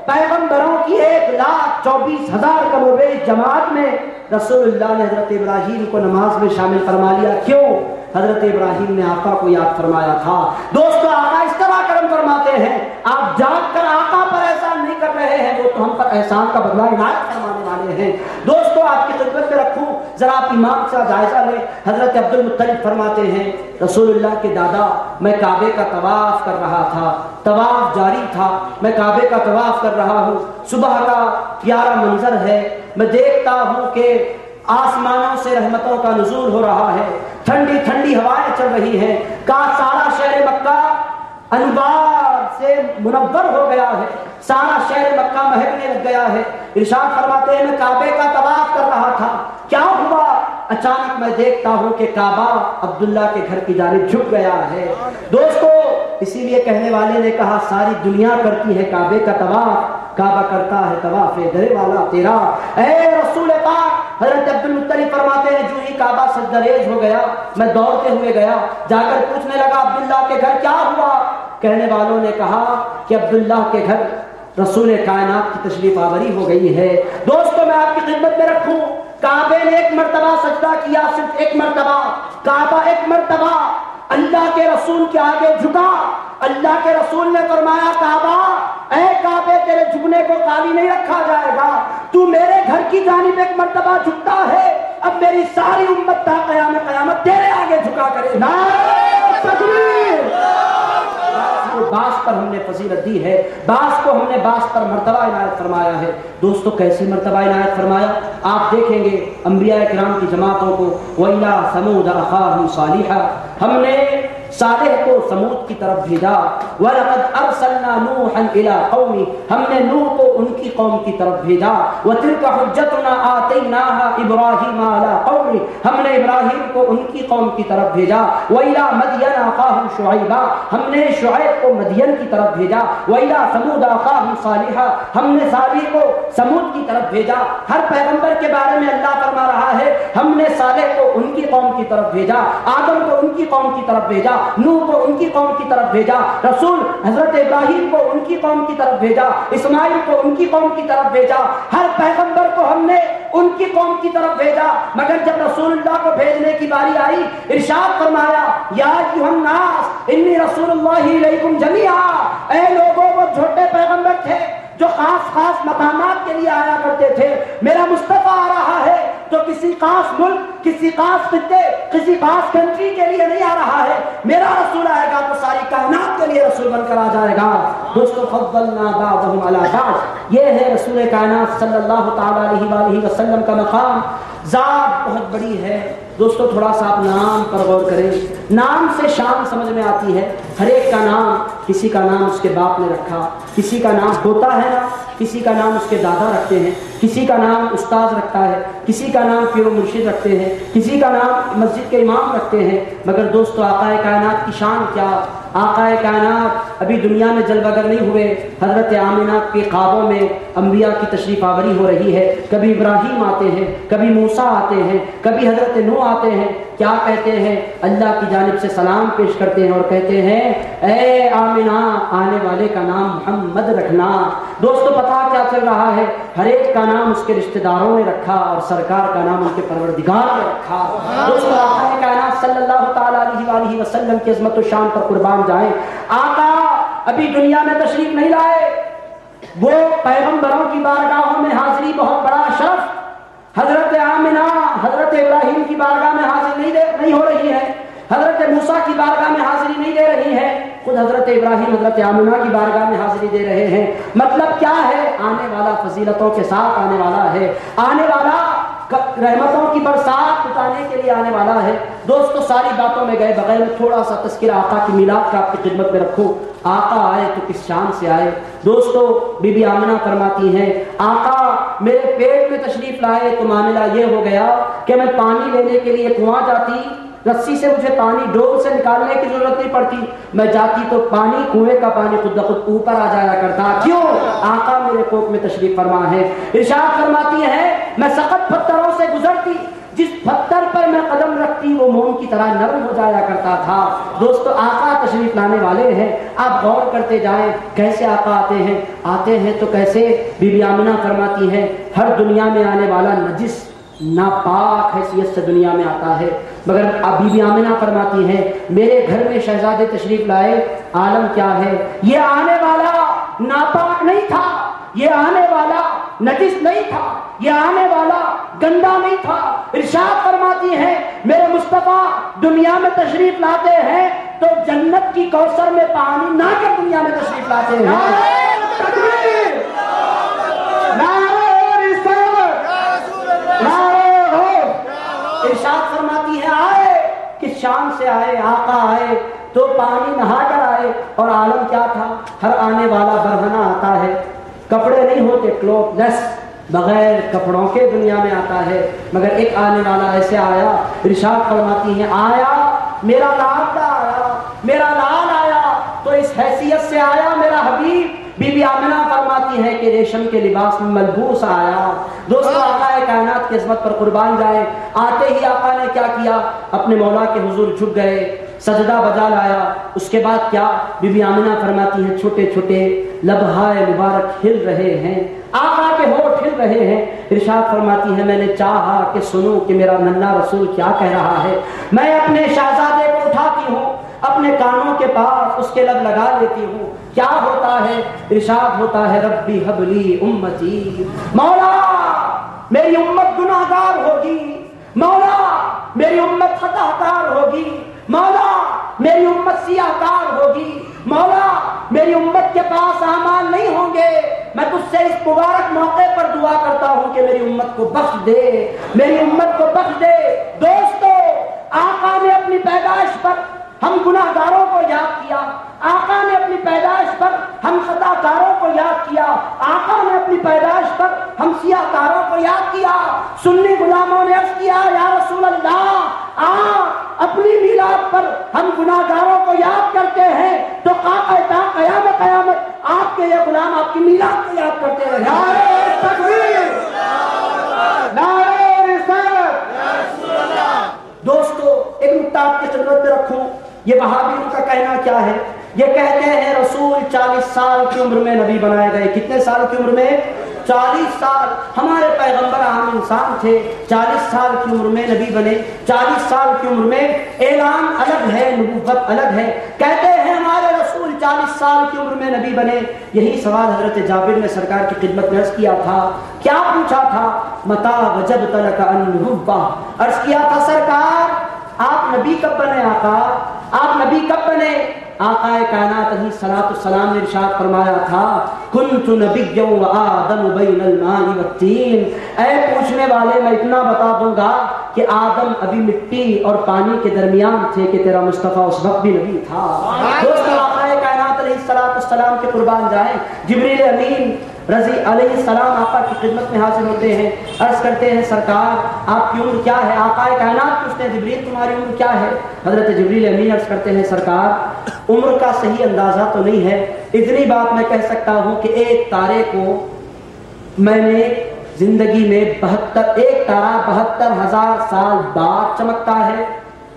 پیغمبروں کی 1,24,000 کم و بیش جماعت میں رسول اللہ نے حضرت ابراہیم کو نماز میں شامل فرما لیا. کیوں؟ حضرت ابراہیم نے آقا کو یاد فرمایا تھا. دوستو آقا اس طرح کر کرم فرماتے ہیں آپ جاگ کر آقا پر احسان نہیں کر رہے ہیں، وہ تو ہم پر احسان کا بدلہ عنایت فرمانے والے ہیں۔ دوستو آپ کی خدمت میں رکھوں، ذرا آپ ایمان کا جائزہ لیں۔ حضرت عبد المطلب فرماتے ہیں رسول اللہ کے دادا میں کعبے کا طواف کر رہا تھا، طواف جاری تھا، میں کعبے کا طواف کر رہا ہوں، صبح کا پیارا منظر ہے، میں دیکھتا ہوں کہ آسمانوں سے رحمتوں کا نزول ہو رہا ہے، ٹھنڈی ٹھنڈی ہوائیں چل رہی ہیں، سارا شہر مکہ انوار سے منور ہو گیا ہے، سارا شہر مکہ مہکنے لگ گیا ہے۔ ارشاد فرماتے ہیں میں کعبے کا طواف کر رہا تھا، کیا ہوا؟ اچانک میں دیکھتا ہوں کہ کعبہ عبداللہ کے گھر کی جانب جھک گیا ہے۔ دوستو اسی لیے کہنے والے نے کہا ساری دنیا کرتی ہے کعبے کا طواف، کعبہ کرتا ہے طواف در والا تیرا۔ اے رسول پاک، حضرت عبد المطلب فرماتے ہیں جو ہی کعبہ سجدریز ہو گیا میں دوڑتے ہوئے گیا، جا کر پوچھنے لگا عبداللہ کے گھر کیا ہوا؟ کہنے والوں نے کہا کہ عبداللہ کے گھر رسول کائنات کی تشریف آوری ہو گئی ہے۔ دوستو میں آپ کی خدمت میں رکھوں، کعبے نے ایک مرتبہ سجدہ کیا، صرف ایک مرتبہ، کعبہ ایک مرتبہ اللہ کے رسول کے آگے جھکا۔ اللہ کے رسول نے فرمایا کعبہ، اے کعبے تیرے جھکنے کو خالی نہیں رکھا جائے گا، تو میرے گھر کی جانب ایک مرتبہ جھکتا ہے، اب میری ساری امت تا قیام قیامت تیرے آگے جھکا کرے۔ نعرہ تکبیر۔ بعض پر ہم نے فضیلت دی ہے، بعض کو ہم نے بعض پر مرتبہ عنایت فرمایا ہے۔ دوستو کیسے مرتبہ عنایت فرمایا؟ آپ دیکھیں گے انبیاء کرام کی جماعتوں کو، وَإِلَىٰ ثَمُودَ أَخَاهُمْ صَالِحًا، ہم نے صالح کو سمود کی طرف بھیجا، وَلَقَدْ أَرْسَلْنَا نُوحًا إِلَىٰ قَوْمِهِ، ہم نے نوح کو ان کی قوم کی طرف بھیجا، وَتِلْكَ حُجَّتُنَا آتَيْنَاهَا إِبْرَاهِيمَ عَلَىٰ قَوْمِهِ، ہم نے ابراہیم کو ان کی قوم کی طرف بھیجا، وَإِلَىٰ مَدْيَنَ أَخَاهُمْ شُعَيْبًا، ہم نے شعیب کو مدین کی طرف بھیجا، وَإِلَىٰ ثَمُودَ أَخَاهُمْ صَالِحًا، ہم نے صالح کو سمود کی طرف بھیجا۔ ہر پیغمبر کے بارے میں اللہ فرما رہا ہے ہم نے صالح کو ان کی قوم کی طرف بھیجا، آدم کو ان کی قوم کی طرف بھیجا، نوح کو ان کی قوم کی طرف بھیجا، رسول حضرت ابراہیم کو ان کی قوم کی طرف بھیجا، اسماعیل کو ان کی قوم کی طرف بھیجا، ہر پیغمبر کو ہم نے ان کی قوم کی طرف بھیجا۔ مگر جب رسول اللہ کو بھیجنے کی باری آئی، ارشاد فرمایا یا ایھا الناس انی رسول اللہ الیکم جمیعا، اے لوگوں وہ چھوٹے پیغمبر تھے جو خاص مقامات کے لیے آیا کرتے تھے، میرا مصطفیٰ آ رہا ہے تو کسی خاص ملک، کسی خاص خطے، کسی خاص کنٹری کے لیے نہیں آ رہا ہے، میرا رسول آئے گا تو ساری کائنات کے لیے رسول بن کر آ جائے گا۔ دوستو فضلنا بعضهم علی بعض، یہ ہے رسول کائنات صلی اللہ تعالی علیہ وآلہ وسلم کا مقام۔ ذات بہت بڑی ہے دوستو، تھوڑا سا آپ نام پر غور کریں، نام سے شان سمجھ میں آتی ہے۔ ہر ایک کا نام، کسی کا نام اس کے باپ نے رکھا، کسی کا نام ہوتا ہے نا، کسی کا نام اس کے دادا رکھتے ہیں، کسی کا نام استاد رکھتا ہے، کسی کا نام پیر و مرشد رکھتے ہیں، کسی کا نام مسجد کے امام رکھتے ہیں۔ مگر دوستو آقا کائنات کی شان کیا؟ آقا کائنات ابھی دنیا میں جلوہ گر نہیں ہوئے، حضرت آمنہ کے خوابوں میں انبیاء کی تشریف آوری ہو رہی ہے، کبھی ابراہیم آتے ہیں، کبھی موسیٰ آتے ہیں، کبھی حضرت نوح آتے ہیں، کیا کہتے ہیں؟ اللہ کی جانب سے سلام پیش کرتے ہیں اور کہتے ہیں اے آمنہ آنے والے کا نام محمد رکھنا۔ دوستو پتہ کیا چل رہا ہے؟ ہر ایک کا نام اس کے رشتہ داروں نے رکھا اور سرکار کا نام ان کے پروردگار نے رکھا۔ دوستو آقا کائنات صلی اللہ تعالی علیہ وآلہ وسلم کی عظمت و شان پر قربان جائیں۔ آقا ابھی دنیا میں تشریف نہیں لائے، وہ پیغمبروں کی بارگاہوں میں حاضری بہت بڑا شرف، حضرت آمنہ حضرت ابراہیم کی بارگاہ میں حاضر نہیں ہو رہی ہے، حضرت موسیٰ کی بارگاہ میں حاضری نہیں دے رہی ہے، خود حضرت ابراہیم حضرت آمنہ کی بارگاہ میں حاضری دے رہے ہیں۔ مطلب کیا ہے؟ آنے والا فضیلتوں کے ساتھ آنے والا ہے، آنے والا رحمتوں کی برسات اٹھانے کے لیے آنے والا ہے۔ دوستو ساری باتوں میں گئے بغیر میں تھوڑا سا تذکرہ آقا کی میلاد کا آپ کی خدمت میں رکھوں۔ آقا آئے تو کس شان سے آئے؟ دوستو بی بی آمنہ فرماتی ہیں آقا میرے پیٹ میں تشریف لائے تو معاملہ یہ ہو گیا کہ میں پانی لینے کے لیے کنواں جاتی، رسی سے مجھے پانی ڈول سے نکالنے کی ضرورت نہیں پڑتی، میں جاتی تو پانی کنویں کا پانی خود بخود اوپر آ جایا کرتا۔ کیوں؟ آقا میرے کوکھ میں تشریف فرما ہے۔ ارشاد فرماتی ہے میں سخت پتھروں سے گزرتی، جس پتھر پر میں قدم رکھتی وہ موم کی طرح نرم ہو جایا کرتا تھا۔ دوستو آقا تشریف لانے والے ہیں، آپ غور کرتے جائیں کیسے آقا آتے ہیں تو کیسے؟ بی بی آمنہ فرماتی ہیں ہر دنیا میں آنے والا نجس ناپاک حیثیت سے دنیا میں آتا ہے، مگر بی بی آمنہ فرماتی ہیں میرے گھر میں شہزادے تشریف لائے، عالم کیا ہے، یہ آنے والا ناپاک نہیں تھا، یہ آنے والا نجس نہیں تھا، یہ آنے والا گندا نہیں تھا۔ ارشاد فرماتی ہیں میرے مصطفیٰ دنیا میں تشریف لاتے ہیں تو جنت کی کوثر میں پانی نہ کر دنیا میں تشریف لاتے ہیں۔ تکبیر، نعرہ رسالت، نعرہ غوث۔ ارشاد فرماتی ہے آئے کہ شام سے آئے، آقا آئے تو پانی نہا کر آئے، اور عالم کیا تھا، ہر آنے والا برہنہ آتا ہے، کپڑے نہیں ہوتے، کلوتھ لیس، بغیر کپڑوں کے دنیا میں آتا ہے، مگر ایک آنے والا ایسے آیا۔ ارشاد فرماتی ہیں آیا میرا لاڈلا آیا، میرا لال آیا، تو اس حیثیت سے آیا میرا حبیب۔ بی بی آمنہ فرماتی ہے کہ ریشم کے لباس میں ملبوس آیا۔ دوستو آقا کائنات کی عظمت پر قربان جائے، آتے ہی آقا نے کیا کیا، اپنے مولا کے حضور جھک گئے، سجدہ بجا لایا۔ اس کے بعد کیا، بی بی آمنہ فرماتی ہیں چھوٹے چھوٹے لبہائے مبارک ہل رہے ہیں، آقا کے ہونٹ ہل رہے ہیں۔ ارشاد فرماتی ہے میں نے چاہا کہ سنوں کہ میرا ننھا رسول کیا کہہ رہا ہے، میں اپنے شہزادے کو اٹھاتی ہوں، اپنے کانوں کے پاس اس کے لب لگا لیتی ہوں، کیا ہوتا ہے، ارشاد ہوتا ہے ربی حبلی امتی، مولا میری امت گناہ گار ہوگی، مولا میری امت خطا کار ہوگی، مولا میری امت سیاہ کار ہوگی، مولا میری امت کے پاس اعمال نہیں ہوں گے، میں تجھ سے اس مبارک موقع پر دعا کرتا ہوں کہ میری امت کو بخش دے، میری امت کو بخش دے۔ دوستو آقا نے اپنی پیدائش پر ہم گناہ گاروں کو یاد کیا، آقا نے اپنی پیدائش پر ہم خطا کاروں کو یاد کیا، آقا نے اپنی پیدائش پر ہم سیاہ کاروں کو یاد کیا۔ سنی غلاموں نے عرض کیا یا رسول اللہ اپنی میلاد پر ہم گناہ گاروں کو یاد کرتے ہیں تو قیامت آپ کے یہ غلام آپ کی میلاد کو یاد کرتے رہے۔ نعرہ تکبیر، نعرہ رسالت۔ دوستو ایک نکتہ آپ کی خدمت میں رکھوں، یہ وہابیوں کا کہنا کیا ہے، یہ کہتے ہیں رسول 40 سال کی عمر میں نبی بنائے گئے۔ کتنے سال کی عمر میں؟ 40 سال۔ ہمارے پیغمبر عام انسان تھے، 40 سال کی عمر میں نبی بنے، 40 سال کی عمر میں اعلان الگ ہے، نبوت الگ ہے۔ کہتے ہیں ہمارے رسول 40 سال کی عمر میں نبی بنے۔ یہی سوال حضرت جابر نے سرکار کی خدمت میں عرض کیا تھا، کیا پوچھا تھا، متا وجبت لک النبوہ، عرض کیا تھا سرکار آپ نبی کب بنے، آقا آپ نبی کب بنے؟ آقا کائنات علیہ الصلوۃ والسلام نے ارشاد فرمایا تھا کنت نبیا وآدم بین الماء والطین، اے پوچھنے والے میں اتنا بتا دوں گا کہ آدم ابھی مٹی اور پانی کے درمیان تھے کہ تیرا مصطفیٰ اس وقت بھی نبی تھا۔ دوستو آقا کائنات علیہ الصلوۃ والسلام کے قربان جائیں، جبریل امین رضی علیہ السلام آقا کی خدمت میں حاضر ہوتے ہیں، عرض کرتے ہیں سرکار آپ کی عمر کیا ہے؟ آقا کائنات پوچھتے ہیں جبریل تمہاری عمر کیا ہے؟ حضرت جبریل امین عرض کرتے ہیں سرکار عمر کا صحیح اندازہ تو نہیں ہے، اتنی بات میں کہہ سکتا ہوں کہ ایک تارے کو میں نے زندگی میں 72,000 سال بعد چمکتا ہے۔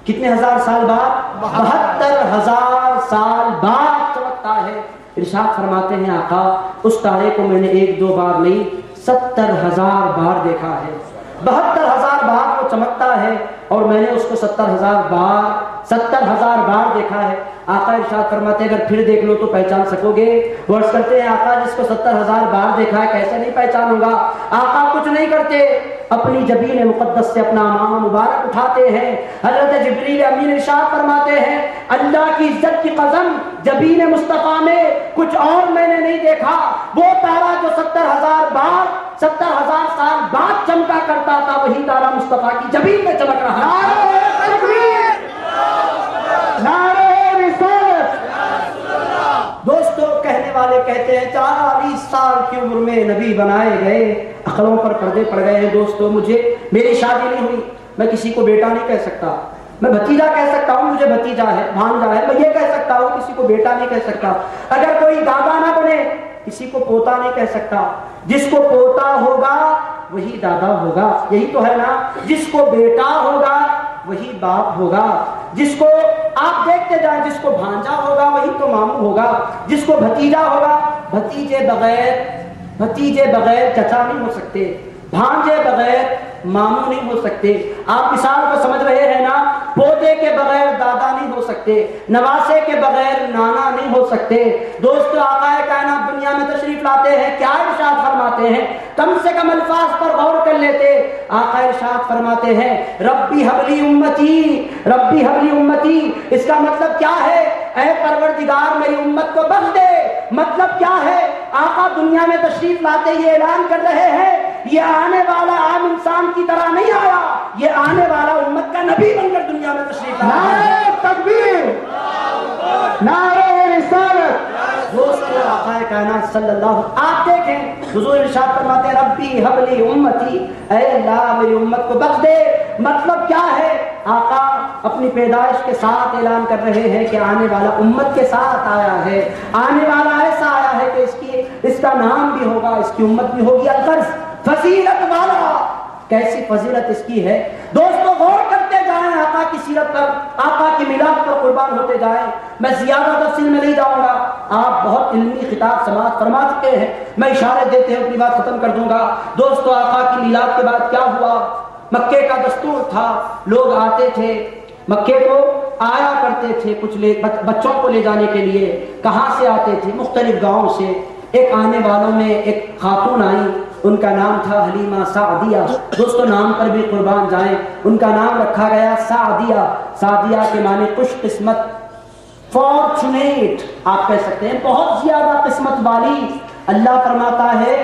کتنے ہزار سال بعد؟ 72,000 سال بعد چمکتا ہے۔ ارشاد فرماتے ہیں آقا اس تارے کو میں نے 1-2 بار نہیں 70,000 بار دیکھا ہے، 72,000 بار وہ چمکتا ہے اور میں نے اس کو 70,000 بار دیکھا ہے۔ آقا ارشاد فرماتے ہیں اگر پھر دیکھ لو تو پہچان سکو گے؟ وہ عرض کرتے ہیں آقا جس کو 70,000 بار دیکھا ہے کیسے نہیں پہچانوں گا؟ آقا کچھ نہیں کرتے، اپنی جبین مقدس سے اپنا امامہ مبارک اٹھاتے ہیں، حضرت جبریل امین ارشاد فرماتے ہیں اللہ کی عزت کی قسم جبین مصطفیٰ میں کچھ اور میں نے نہیں دیکھا، وہ تارا جو 70,000 سال بعد چمکا کرتا تھا وہی تارا مصطفیٰ کی جبین میں چمک رہا ہے۔ دوستو کہنے والے کہتے ہیں 40 سال کی عمر میں نبی بنائے گئے، عقلوں پر پردے پڑ گئے ہیں۔ دوستو میری شادی نہیں ہوئی، میں کسی کو بیٹا نہیں کہہ سکتا، میں بھتیجا کہہ سکتا ہوں، مجھے بھتیجا ہے بھانجا ہے، میں یہ کہہ سکتا ہوں، کسی کو بیٹا نہیں کہہ سکتا۔ اگر کوئی دادا نہ بنے کسی کو پوتا نہیں کہہ سکتا، جس کو پوتا ہوگا وہی دادا ہوگا، یہی تو ہے نا، جس کو بیٹا ہوگا وہی باپ ہوگا، جس کو آپ دیکھتے جائیں جس کو بھانجا ہوگا وہی تو ماموں ہوگا، جس کو بھتیجا ہوگا، بھتیجے بغیر چچا نہیں ہو سکتے، بھانجے بغیر ماموں نہیں ہو سکتے. آپ مثال کو سمجھ رہے ہیں نا, پوتے کے بغیر دادا نہیں ہو سکتے, نواسے کے بغیر نانا نہیں ہو سکتے. دوستو آقا کائنات دنیا میں تشریف لاتے ہیں, کیا ارشاد فرماتے ہیں؟ کم سے کم الفاظ پر غور کر لیتے. آقا ارشاد فرماتے ہیں ربی حبلی امتی, ربی حبلی امتی. اس کا مطلب کیا ہے؟ اے پروردگار میری امت کو بخش دے. مطلب کیا ہے؟ آقا دنیا میں تشریف لاتے یہ اعلان کر رہے ہیں یہ آنے والا عام انسان کی طرح نہیں آیا, یہ آنے والا امت کا نبی بن کر دنیا میں تشریف لایا. نعرہ تکبیر, نعرہ رسالت. دوستو آقا کائنات صلی اللہ, آپ دیکھیں حضور ارشاد فرماتے ہیں ربی حبلی امتی, اے اللہ میری امت کو بخش دے. مطلب کیا ہے؟ آقا اپنی پیدائش کے ساتھ اعلان کر رہے ہیں کہ آنے والا امت کے ساتھ آیا ہے, آنے والا ایسا آیا ہے کہ اس کا نام بھی ہوگا, اس کی امت بھی ہوگی الغرض فضیلت والا. کیسی فضیلت اس کی ہے دوستو, غور کرتے جائیں آقا کی سیرت پر, آقا کی میلاد پر قربان ہوتے جائیں. میں زیادہ تفصیل میں نہیں جاؤں گا, آپ بہت علمی خطاب سماعت فرما چکے ہیں, میں اشارے دیتے ہوئے اپنی بات ختم کر دوں گا. دوستو آقا کی میلاد کے بعد کیا ہوا؟ مکے کا دستور تھا, لوگ آتے تھے مکے کو, آیا کرتے تھے کچھ بچوں کو لے جانے کے لیے. کہاں سے آتے تھے؟ مختلف گاؤں سے. ایک آنے والوں میں ایک خاتون آئی, ان کا نام تھا حلیمہ سعدیہ. دوستو نام پر بھی قربان جائیں, ان کا نام رکھا گیا سعدیہ. سعدیہ کے معنی خوش قسمت, فارچونیٹ آپ کہہ سکتے ہیں, بہت زیادہ قسمت والی. اللہ فرماتا ہے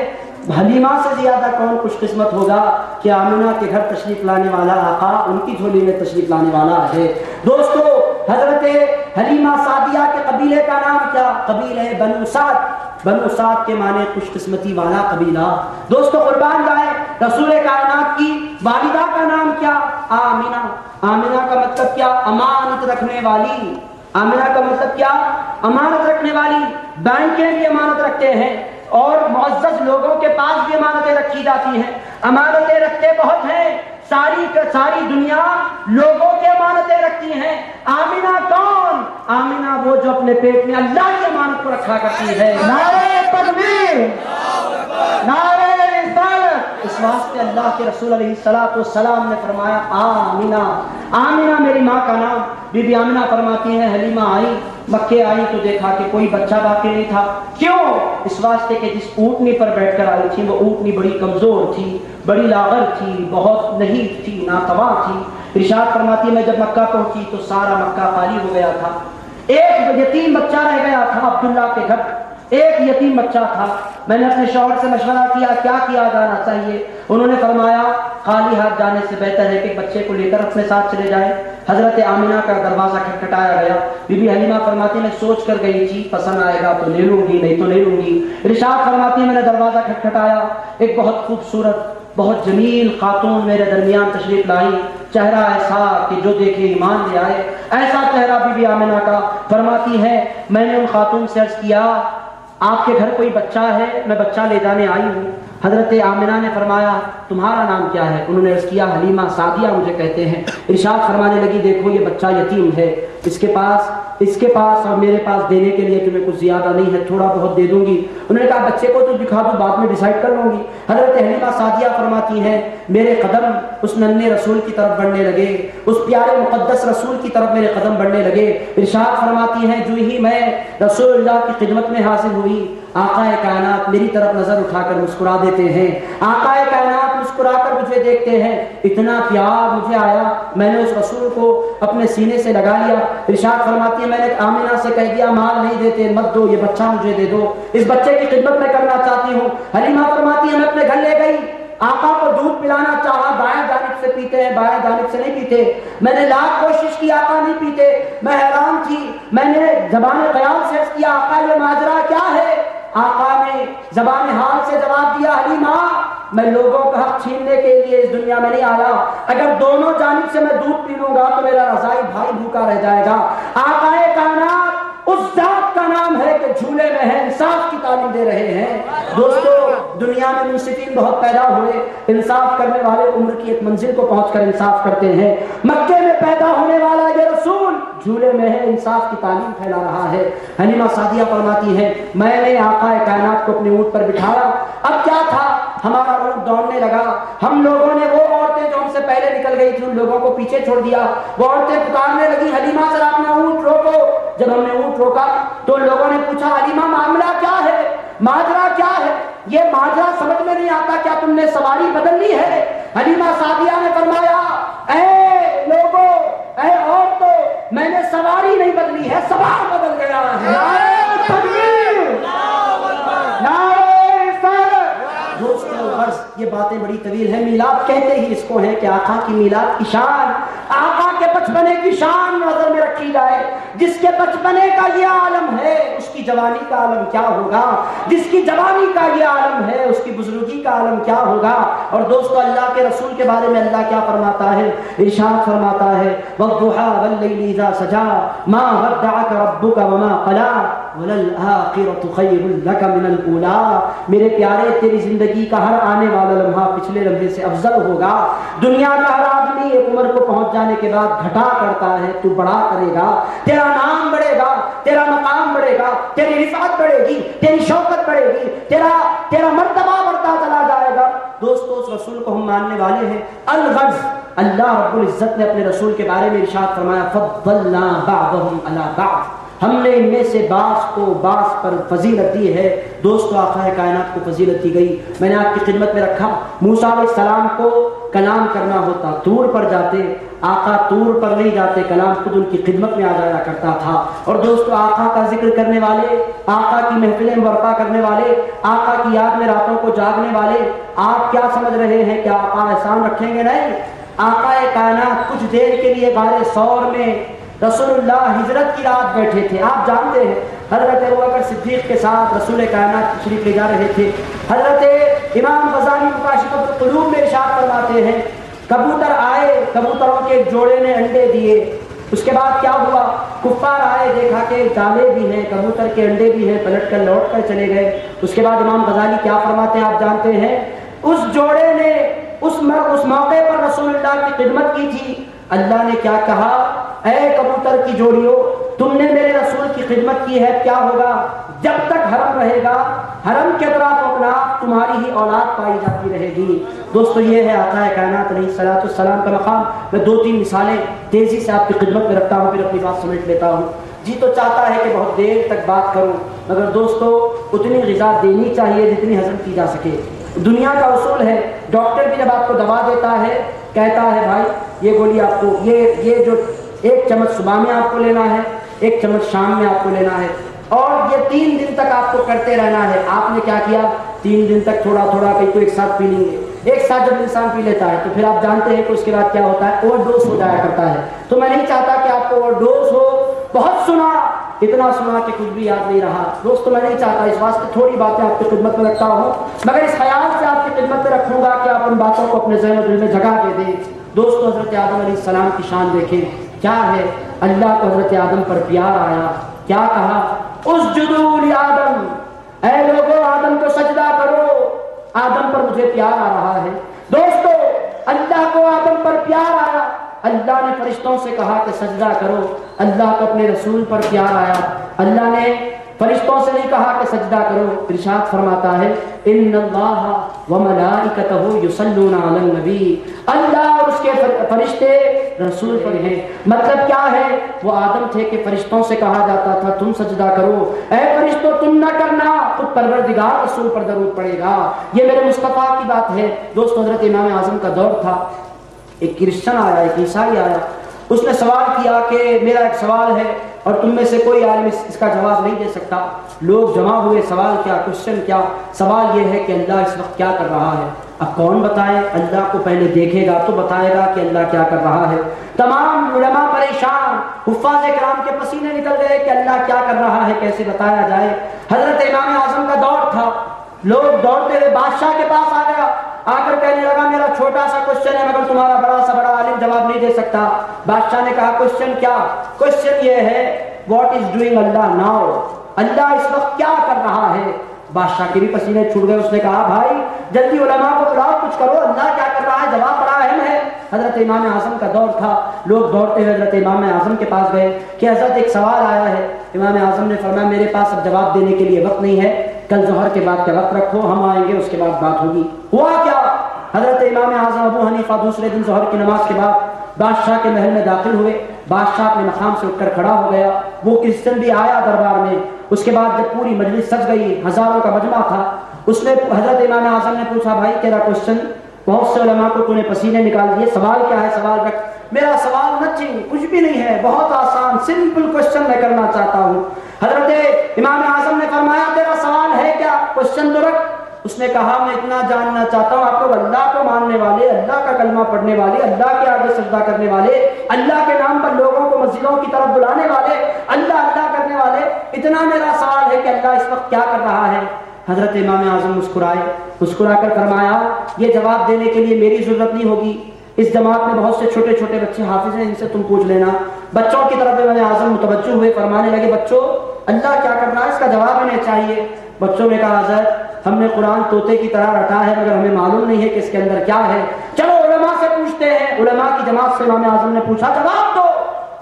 حلیمہ سے زیادہ کون خوش قسمت ہوگا کہ آمنہ کے گھر تشریف لانے والا آقا ان کی جھولی میں تشریف لانے والا ہے. دوستو حضرت حلیمہ سعدیہ کے قبیلے کا نام کیا؟ قبیلہ بنو سعد. بنو سعد کے معنی خوش قسمتی والا قبیلہ. دوستو قربان جائیں, رسول کائنات کی والدہ کا نام کیا؟ آمنہ. آمنہ کا مطلب کیا؟ امانت رکھنے والی. آمنہ کا مطلب کیا؟ امانت رکھنے والی. بینکیں بھی امانت رکھتے ہیں اور معزز لوگوں کے پاس بھی امانتیں رکھی جاتی ہیں. امانتیں رکھتے بہت ہیں, ساری دنیا لوگوں کی امانتیں رکھتی ہیں. آمنہ کون؟ آمنہ وہ جو اپنے پیٹ میں اللہ کی امانت کو رکھا کرتی ہے. نعرہ تکبیر, نعرہ رسالت. اس واسطے اللہ کے رسول علیہ السلام نے فرمایا آمنہ. آمنہ میری ماں کا نام. بی بی آمنہ فرماتی ہیں حلیمہ آئی, مکے آئی تو دیکھا کہ کوئی بچہ باقی نہیں تھا. کیوں؟ اس واسطے کہ جس اونٹنی پر بیٹھ کر آئی تھی وہ اونٹنی بڑی کمزور تھی, بڑی لاغر تھی, بہت نحیف تھی, ناتواں تھی. ارشاد فرماتی ہے میں جب مکہ پہنچی تو سارا مکہ خالی ہو گیا تھا. ایک یتیم بچہ رہ گیا تھا عبداللہ کے گھر, ایک یتیم بچہ تھا. میں نے اپنے شوہر سے مشورہ کیا کیا جانا چاہیے. انہوں نے فرمایا خالی ہاتھ جانے سے بہتر ہے کہ بچے کو لے کر اپنے ساتھ چلے جائیں. حضرت آمنہ کا دروازہ کھٹکھٹایا گیا. بی بی حلیمہ فرماتی میں سوچ کر گئی تھی پسند آئے گا تو لے لوں گی, نہیں تو نہیں لوں گی. ارشاد فرماتی ہے میں نے دروازہ کھٹکھٹایا, ایک بہت خوبصورت بہت جمیل خاتون میرے درمیان تشریف لائی. چہرہ ایسا کہ جو دیکھے ایمان لے آئے, ایسا چہرہ بی بی آمنہ کا. فرماتی ہے میں نے ان خاتون سے عرض کیا آپ کے گھر کوئی بچہ ہے؟ میں بچہ لے جانے آئی ہوں. حضرت آمنہ نے فرمایا تمہارا نام کیا ہے؟ انہوں نے عرض کیا حلیمہ سعدیہ مجھے کہتے ہیں. ارشاد فرمانے لگی دیکھو یہ بچہ یتیم ہے, اس کے پاس اور میرے پاس دینے کے لیے تمہیں کچھ زیادہ نہیں ہے, تھوڑا بہت دے دوں گی. انہوں نے کہا بچے کو تو دکھا دو, بعد میں ڈیسائیڈ کر لوں گی. حضرت حلیمہ سعدیہ فرماتی ہیں میرے قدم اس ننھے رسول کی طرف بڑھنے لگے, اس پیارے مقدس رسول کی طرف میرے قدم بڑھنے لگے. ارشاد فرماتی ہیں جو ہی میں رسول اللہ کی خدمت میں حاصل ہوئی آقا کائنات میری طرف نظر اٹھا کر مسکرا دیتے ہیں. آقا کائنات مسکرا کر مجھے دیکھتے ہیں. اتنا پیار مجھے آیا, میں نے اس رسول کو اپنے سینے سے لگا لیا. ارشاد فرماتی ہے میں نے آمنہ سے کہہ دیا مال نہیں دیتے مت دو, یہ بچہ مجھے دے دو, اس بچے کی خدمت میں کرنا چاہتی ہوں. حلیمہ فرماتی ہے میں اپنے گھر لے گئی, آقا کو دودھ پلانا چاہا, بائیں جانب سے پیتے ہیں بائیں جانب سے نہیں پیتے. میں نے لاکھ کوشش کی آقا نہیں پیتے. میں حیران تھی, میں نے زبان خیال سے عرض کیا آقا یہ ماجرا کیا ہے؟ آقا نے زبان حال سے جواب دیا حلیمہ میں لوگوں کا حق چھیننے کے لیے اس دنیا میں نہیں آیا, اگر دونوں جانب سے میں دودھ پی لوں گا تو میرا رضائی بھائی بھوکا رہ جائے گا. آقا کائنات اس ذات کا نام ہے کہ جھولے میں ہے, انصاف کی تعلیم دے رہے ہیں. دوستو دنیا میں منصفین بہت پیدا ہوئے, انصاف کرنے والے عمر کی ایک منزل کو پہنچ کر انصاف کرتے ہیں. مکے میں پیدا ہونے والا یہ رسول جھولے میں ہے, انصاف کی تعلیم پھیلا رہا ہے. حلیمہ سعدیہ فرماتی ہے میں نے آقا کائنات کو اپنے اونٹ پر بٹھایا. اب کیا تھا, ہمارا اونٹ دوڑنے لگا, ہم لوگوں نے وہ عورتیں نکل گئی تھی، ان لوگوں کو پیچھے چھوڑ دیا. وہ عورتیں پکارنے لگی حلیمہ ذرا اپنا اونٹ روکو. جب ہم نے اونٹ روکا تو ان لوگوں نے پوچھا حلیمہ معاملہ کیا ہے، ماجرا کیا ہے؟ یہ ماجرا سمجھ میں نہیں آتا، کیا تم نے سواری بدل لی ہے؟ حلیمہ سعدیہ نے فرمایا اے لوگوں، اے عورتوں، میں نے سواری نہیں بدلی ہے، سوار بدل گیا ہے. نعرہ تکبیر، نعرہ رسالت. دوستو غرض یہ باتیں بڑی طویل ہیں. میلاد کہتے ہی اس کو ہے کہ آقا کی میلاد کی شان، آقا کے بچپنے کی شان نظر میں رکھی جائے. جس کے بچپنے کا یہ عالم ہے اس کی جوانی کا عالم کیا ہوگا، جس کی جوانی کا یہ عالم ہے اس کی بزرگی کا عالم کیا ہوگا. اور دوستو اللہ کے رسول کے بارے میں اللہ کیا فرماتا ہے؟ ارشاد فرماتا ہے والضحى والليل اذا سجى ما ودعك ربك وما قلى وللآخرة خير لك من الأولى. میرے پیارے تیری زندگی کا ہر آنے والا لمحہ پچھلے لمحے سے افضل ہوگا. دنیا کا ہر آدمی ایک عمر کو پہنچ جانے کے بعد گھٹا کرتا ہے، تو بڑا کرے گا، تیرا نام بڑھے گا، تیرا مقام بڑھے گا، تیری رفعت بڑھے گی، تیری شوکت بڑھے گی، تیرا مرتبہ بڑھتا چلا جائے گا. دوستو اس رسول کو ہم ماننے والے ہیں. الغرض اللہ رب العزت نے اپنے رسول کے بارے میں ارشاد فرمایا فضلنا بعضهم على بعض، ہم نے ان میں سے بعض کو بعض پر فضیلت دی ہے. دوستو آقا کائنات کو فضیلت دی گئی. میں نے آپ کی خدمت میں رکھا موسیٰ علیہ السلام کو کلام کرنا ہوتا طور پر جاتے، آقا طور پر نہیں جاتے، کلام خود ان کی خدمت میں آ جایا کرتا تھا. اور دوستو آقا کا ذکر کرنے والے، آقا کی محفلیں برپا کرنے والے، آقا کی یاد میں راتوں کو جاگنے والے، آپ کیا سمجھ رہے ہیں کہ آقا احسان رکھیں گے؟ نہیں. آقا کائنات کچھ دیر کے لیے غار ثور میں رسول اللہ ہجرت کی رات بیٹھے تھے. آپ جانتے ہیں حضرت ابوبکر صدیق کے ساتھ رسول کائنات تشریف لے جا رہے تھے. حضرت امام غزالی مکاشفۃ القلوب میں ارشاد فرماتے ہیں کبوتر آئے، کبوتروں کے ایک جوڑے نے انڈے دیے. اس کے بعد کیا ہوا؟ کفار آئے، دیکھا کہ جالے بھی ہیں، کبوتر کے انڈے بھی ہیں، پلٹ کر لوٹ کر چلے گئے. اس کے بعد امام غزالی کیا فرماتے ہیں آپ جانتے ہیں؟ اس جوڑے نے اس موقع پر رسول اللہ کی خدمت کی تھی. اللہ نے کیا کہا؟ اے کبوتر کی جوڑیوں، تم نے میرے رسول کی خدمت کی ہے، کیا ہوگا؟ جب تک حرم رہے گا، حرم کے اطراف اپنا تمہاری ہی اولاد پائی جاتی رہے گی. دوستو یہ ہے آقا کائنات علیہ الصلوۃ والسلام کا مقام. میں 2-3 مثالیں تیزی سے آپ کی خدمت میں رکھتا ہوں، پھر اپنی بات سمیٹ لیتا ہوں. جی تو چاہتا ہے کہ بہت دیر تک بات کروں، مگر دوستو اتنی غذا دینی چاہیے جتنی ہضم کی جا سکے. دنیا کا اصول ہے، ڈاکٹر بھی جب آپ کو دوا دیتا ہے کہتا ہے بھائی یہ گولی آپ کو یہ جو 1 چمچ صبح میں آپ کو لینا ہے، 1 چمچ شام میں آپ کو لینا ہے، اور یہ 3 دن تک آپ کو کرتے رہنا ہے. آپ نے کیا کیا؟ 3 دن تک تھوڑا تھوڑا کہیں تو ایک ساتھ پی لیں گے. ایک ساتھ جب انسان پی لیتا ہے تو پھر آپ جانتے ہیں کہ اس کے بعد کیا ہوتا ہے؟ اوور ڈوز ہو جایا کرتا ہے. تو میں نہیں چاہتا کہ آپ کو اوور ڈوز ہو. بہت سنا، اتنا سنا کہ کچھ بھی یاد نہیں رہا. دوستو میں نہیں چاہتا، اس واسطے تھوڑی باتیں آپ کی خدمت میں رکھتا ہوں، مگر اس خیال سے آپ کی خدمت میں رکھوں گا کہ آپ ان باتوں کو اپنے ذہن و دل میں جگہ دے دیں. دوستو حضرت آدم علیہ السلام کی شان دیکھیں کیا ہے. اللہ کو حضرت آدم پر پیار آیا، کیا کہا؟ اسجدوا لآدم، اے لوگو آدم کو سجدہ کرو، آدم پر مجھے پیار آ رہا ہے. دوستو اللہ کو آدم پر پیار آیا، اللہ نے فرشتوں سے کہا کہ سجدہ کرو. اللہ کو اپنے رسول پر پیار آیا، اللہ نے فرشتوں سے نہیں کہا کہ سجدہ کرو. ارشاد فرماتا ہے ان اللہ وملائکتہ یصلون علی النبی، اللہ اور اس کے فرشتے رسول پر ہیں. مطلب کیا ہے؟ وہ آدم تھے کہ فرشتوں سے کہا جاتا تھا تم سجدہ کرو، اے فرشتوں تم نہ کرنا، خود پروردگار رسول پر درود پڑے گا. یہ میرے مصطفیٰ کی بات ہے. دوستو حضرت امام اعظم کا دور تھا، ایک کرسچن آیا، ایک عیسائی آیا. اس نے سوال کیا کہ میرا ایک سوال ہے اور تم میں سے کوئی عالم اس کا جواب نہیں دے سکتا. لوگ جمع ہوئے. سوال کیا؟ کوشچن کیا؟ سوال یہ ہے کہ اللہ اس وقت کیا کر رہا ہے. اب کون بتائے؟ اللہ کو پہلے دیکھے گا تو بتائے گا کہ اللہ کیا کر رہا ہے. تمام علماء پریشان، حفاظ کرام کے پسینے نکل گئے کہ اللہ کیا کر رہا ہے، کیسے بتایا جائے. حضرت امام اعظم کا دور تھا، لوگ دوڑتے ہوئے بادشاہ کے پاس آ گیا، آ کر کہنے لگا میرا چھوٹا سا کوشچن ہے مگر تمہارا بڑا سا بڑا عالم جواب نہیں دے سکتا. بادشاہ نے کہا کوشچن کیا؟ کوشچن یہ ہے what is doing Allah now, Allah اس وقت کیا کر رہا ہے. بادشاہ کے بھی پسینے چھوٹ گئے. اس نے کہا بھائی جلدی علماء کو بلاؤ، کچھ کرو، اللہ کیا کر رہا ہے، جواب بڑا اہم ہے. حضرت امام اعظم کا دور تھا، لوگ دوڑتے ہوئے حضرت امام اعظم کے پاس گئے کہ حضرت ایک سوال آیا ہے. امام اعظم نے فرمایا میرے پاس اب جواب دینے کے لیے وقت نہیں ہے، کل ظہر کے بعد کا وقت رکھو، ہم آئیں گے، اس کے بعد بات ہوگی. ہوا کیا؟ حضرت امام اعظم ابو حنیفہ دوسرے دن ظہر کی نماز کے بعد بادشاہ کے محل میں داخل ہوئے. بادشاہ اپنے مقام سے اٹھ کر کھڑا ہو گیا. وہ کرسچن بھی آیا دربار میں. اس کے بعد جب پوری مجلس سج گئی, ہزاروں کا مجمع تھا, اس نے حضرت امام اعظم نے پوچھا, بھائی تیرا کوشچن, بہت سے علماء کو تو نے پسینے نکال دیے, سوال کیا ہے, سوال رکھ. میرا سوال نتھنگ, کچھ بھی نہیں ہے, بہت آسان سمپل کوشچن میں کرنا چاہتا ہوں. حضرت امام اعظم نے فرمایا, تیرا سوال ہے کیا, کوشچن تو رکھ. اس نے کہا, میں اتنا جاننا چاہتا ہوں, آپ لوگ اللہ کو ماننے والے, اللہ کا کلمہ پڑھنے والے, اللہ کے آگے سجدہ کرنے والے, اللہ کے نام پر لوگوں کو مسجدوں کی طرف بلانے والے, اللہ اللہ کرنے والے, اتنا میرا سوال ہے کہ اللہ اس وقت کیا کر رہا ہے. حضرت امام اعظم مسکرائے, مسکرا کر فرمایا, یہ جواب دینے کے لیے میری ضرورت نہیں ہوگی, اس جماعت میں بہت سے چھوٹے چھوٹے بچے حافظ ہیں, ان سے تم پوچھ لینا. بچوں کی طرف امام اعظم متوجہ ہوئے, فرمانے لگے, بچوں اللہ کیا کر رہا ہے, اس کا جواب انہیں چاہیے. بچوں نے کہا, حضرت ہم نے قرآن طوطے کی طرح رٹا ہے, مگر ہمیں معلوم نہیں ہے کہ اس کے اندر کیا ہے, چلو علماء سے پوچھتے ہیں. علماء کی جماعت سے امام اعظم نے پوچھا, جواب دو.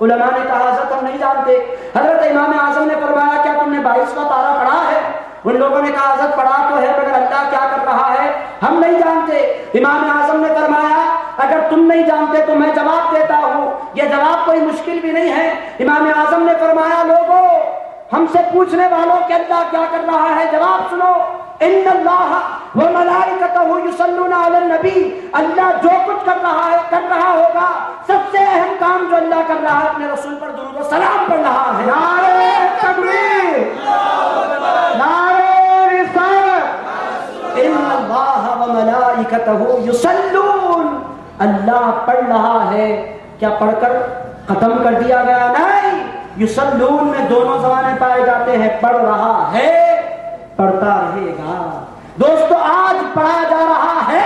علماء نے کہا, حضرت ہم نہیں جانتے. حضرت امام اعظم نے فرمایا, کیا تم نے 22واں پارہ پڑھا ہے؟ ان لوگوں نے کہا, حضرت پڑھا تو ہے, مگر اللہ کیا کر رہا ہے ہم نہیں جانتے. امام اعظم نے فرمایا, اگر تم نہیں جانتے تو میں جواب دیتا ہوں, یہ جواب کوئی مشکل بھی نہیں ہے. امام اعظم نے فرمایا, لوگوں ہم سے پوچھنے والوں کہ اللہ کیا کر رہا ہے, جواب سنو. ان اللہ وملائکتہ یصلون علی النبی, اللہ جو کچھ کر رہا ہے, کر رہا ہوگا, سب سے اہم کام جو اللہ کر رہا ہے, اپنے رسول پر درود و سلام پڑھ رہا ہے. نعرہ تکبیر, نعرہ رسالت. ان اللہ وملائکتہ یصلون, اللہ پڑھ رہا ہے. کیا پڑھ کر ختم کر دیا گیا؟ نہیں, یصلون میں دونوں زبانیں پائے جاتے ہیں, پڑھ رہا ہے, پڑھتا رہے گا. دوستو آج پڑھا جا رہا ہے,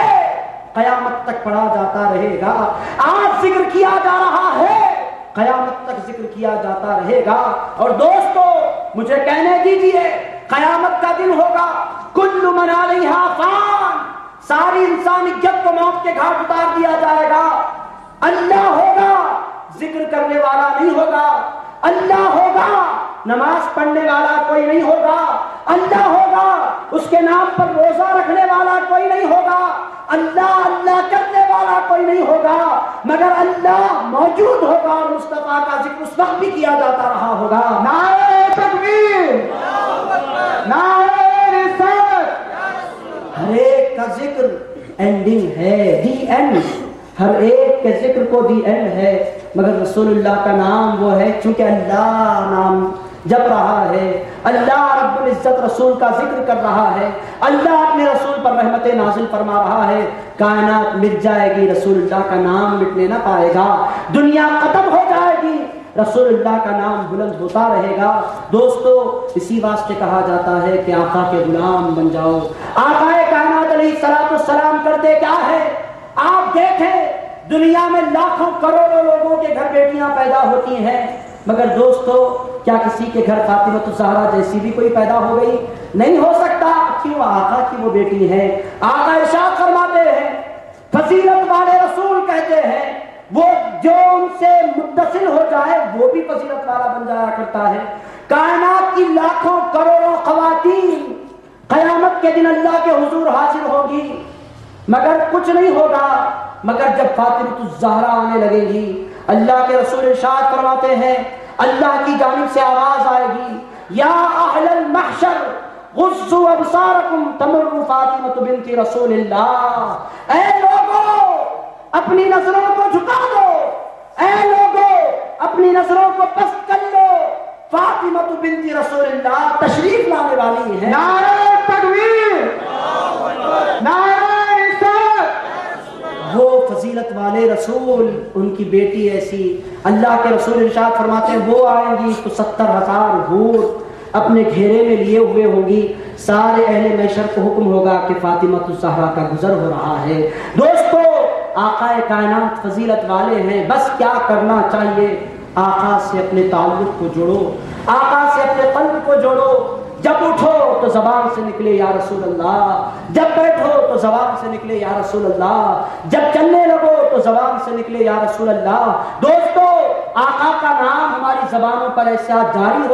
قیامت تک پڑھا جاتا رہے گا. آج ذکر کیا جا رہا ہے, قیامت تک ذکر کیا جاتا رہے گا. اور دوستو مجھے کہنے دیجئے, قیامت کا دن ہوگا, کل من علیہا فان, ساری انسانیت کو موت کے گھاٹ اتار دیا جائے گا. اللہ ہوگا, ذکر کرنے والا نہیں ہوگا. اللہ ہوگا, نماز پڑھنے والا کوئی نہیں ہوگا. اللہ ہوگا, اس کے نام پر روزہ رکھنے والا کوئی نہیں ہوگا. اللہ اللہ کرنے والا کوئی نہیں ہوگا, مگر اللہ موجود ہوگا اور مصطفیٰ کا ذکر اس وقت بھی کیا جاتا رہا ہوگا. نعرہ تکبیر, نعرہ رسالت. ہر ایک کا ذکر اینڈنگ ہے, دی اینڈ. ہر ایک کے ذکر کو دی اینڈ ہے, مگر رسول اللہ کا نام وہ ہے, چونکہ اللہ نام جپ رہا ہے, اللہ رب العزت رسول کا ذکر کر رہا ہے, اللہ اپنے رسول پر رحمت نازل فرما رہا ہے. کائنات مٹ جائے گی, رسول اللہ کا نام مٹنے نہ پائے گا. دنیا ختم ہو جائے گی, رسول اللہ کا نام بلند ہوتا رہے گا. دوستو اسی واسطے کہا جاتا ہے کہ آقا کے غلام بن جاؤ. آقا کائنات علیہ الصلوۃ والسلام کرتے کیا ہے؟ آپ دیکھیں دنیا میں لاکھوں کروڑوں لوگوں کے گھر بیٹیاں پیدا ہوتی ہیں, مگر دوستو کیا کسی کے گھر فاطمہ الزہرا جیسی بھی کوئی پیدا ہو گئی؟ نہیں ہو سکتا. کیوں؟ آقا کی وہ بیٹی ہے. آقا ارشاد فرماتے ہیں, فضیلت والے رسول کہتے ہیں, وہ جو ان سے متصل ہو جائے وہ بھی فضیلت والا بن جایا کرتا ہے. کائنات کی لاکھوں کروڑوں خواتین قیامت کے دن اللہ کے حضور حاضر ہوگی, مگر کچھ نہیں ہوگا مگر جب فاطمہ الزہرا آنے لگے گی. اللہ کے رسول ارشاد فرماتے ہیں, اللہ کی جانب سے آواز آئے گی, یا اہل المحشر غضوا ابصارکم تمر فاطمہ بنت رسول اللہ. اے لوگوں اپنی نظروں کو جھکا دو, اے لوگوں اپنی نظروں کو پست کر لو, فاطمہ بنت رسول اللہ تشریف لانے والی ہے. نعرہ تکبیر, نعرہ رسالت. وہ فضیلت والے رسول, ان کی بیٹی ایسی. اللہ کے رسول ارشاد فرماتے ہیں, وہ آئیں گی تو 70,000 حور اپنے گھیرے میں لیے ہوئے ہوں گی. سارے اہل محشر کو حکم ہوگا کہ فاطمہ الزہرا کا گزر ہو رہا ہے. دوستو آقا کائنات فضیلت والے ہیں, بس کیا کرنا چاہیے؟ آقا سے اپنے تعلق کو جوڑو, آقا سے اپنے قلب کو جوڑو. جب اٹھو تو زبان سے نکلے یا رسول اللہ, جب بیٹھو تو زبان سے نکلے یا رسول اللہ, جب چلنے لگو تو زبان سے نکلے یا رسول اللہ. دوستو آقا کا نام ہماری زبانوں پر ایسا جاری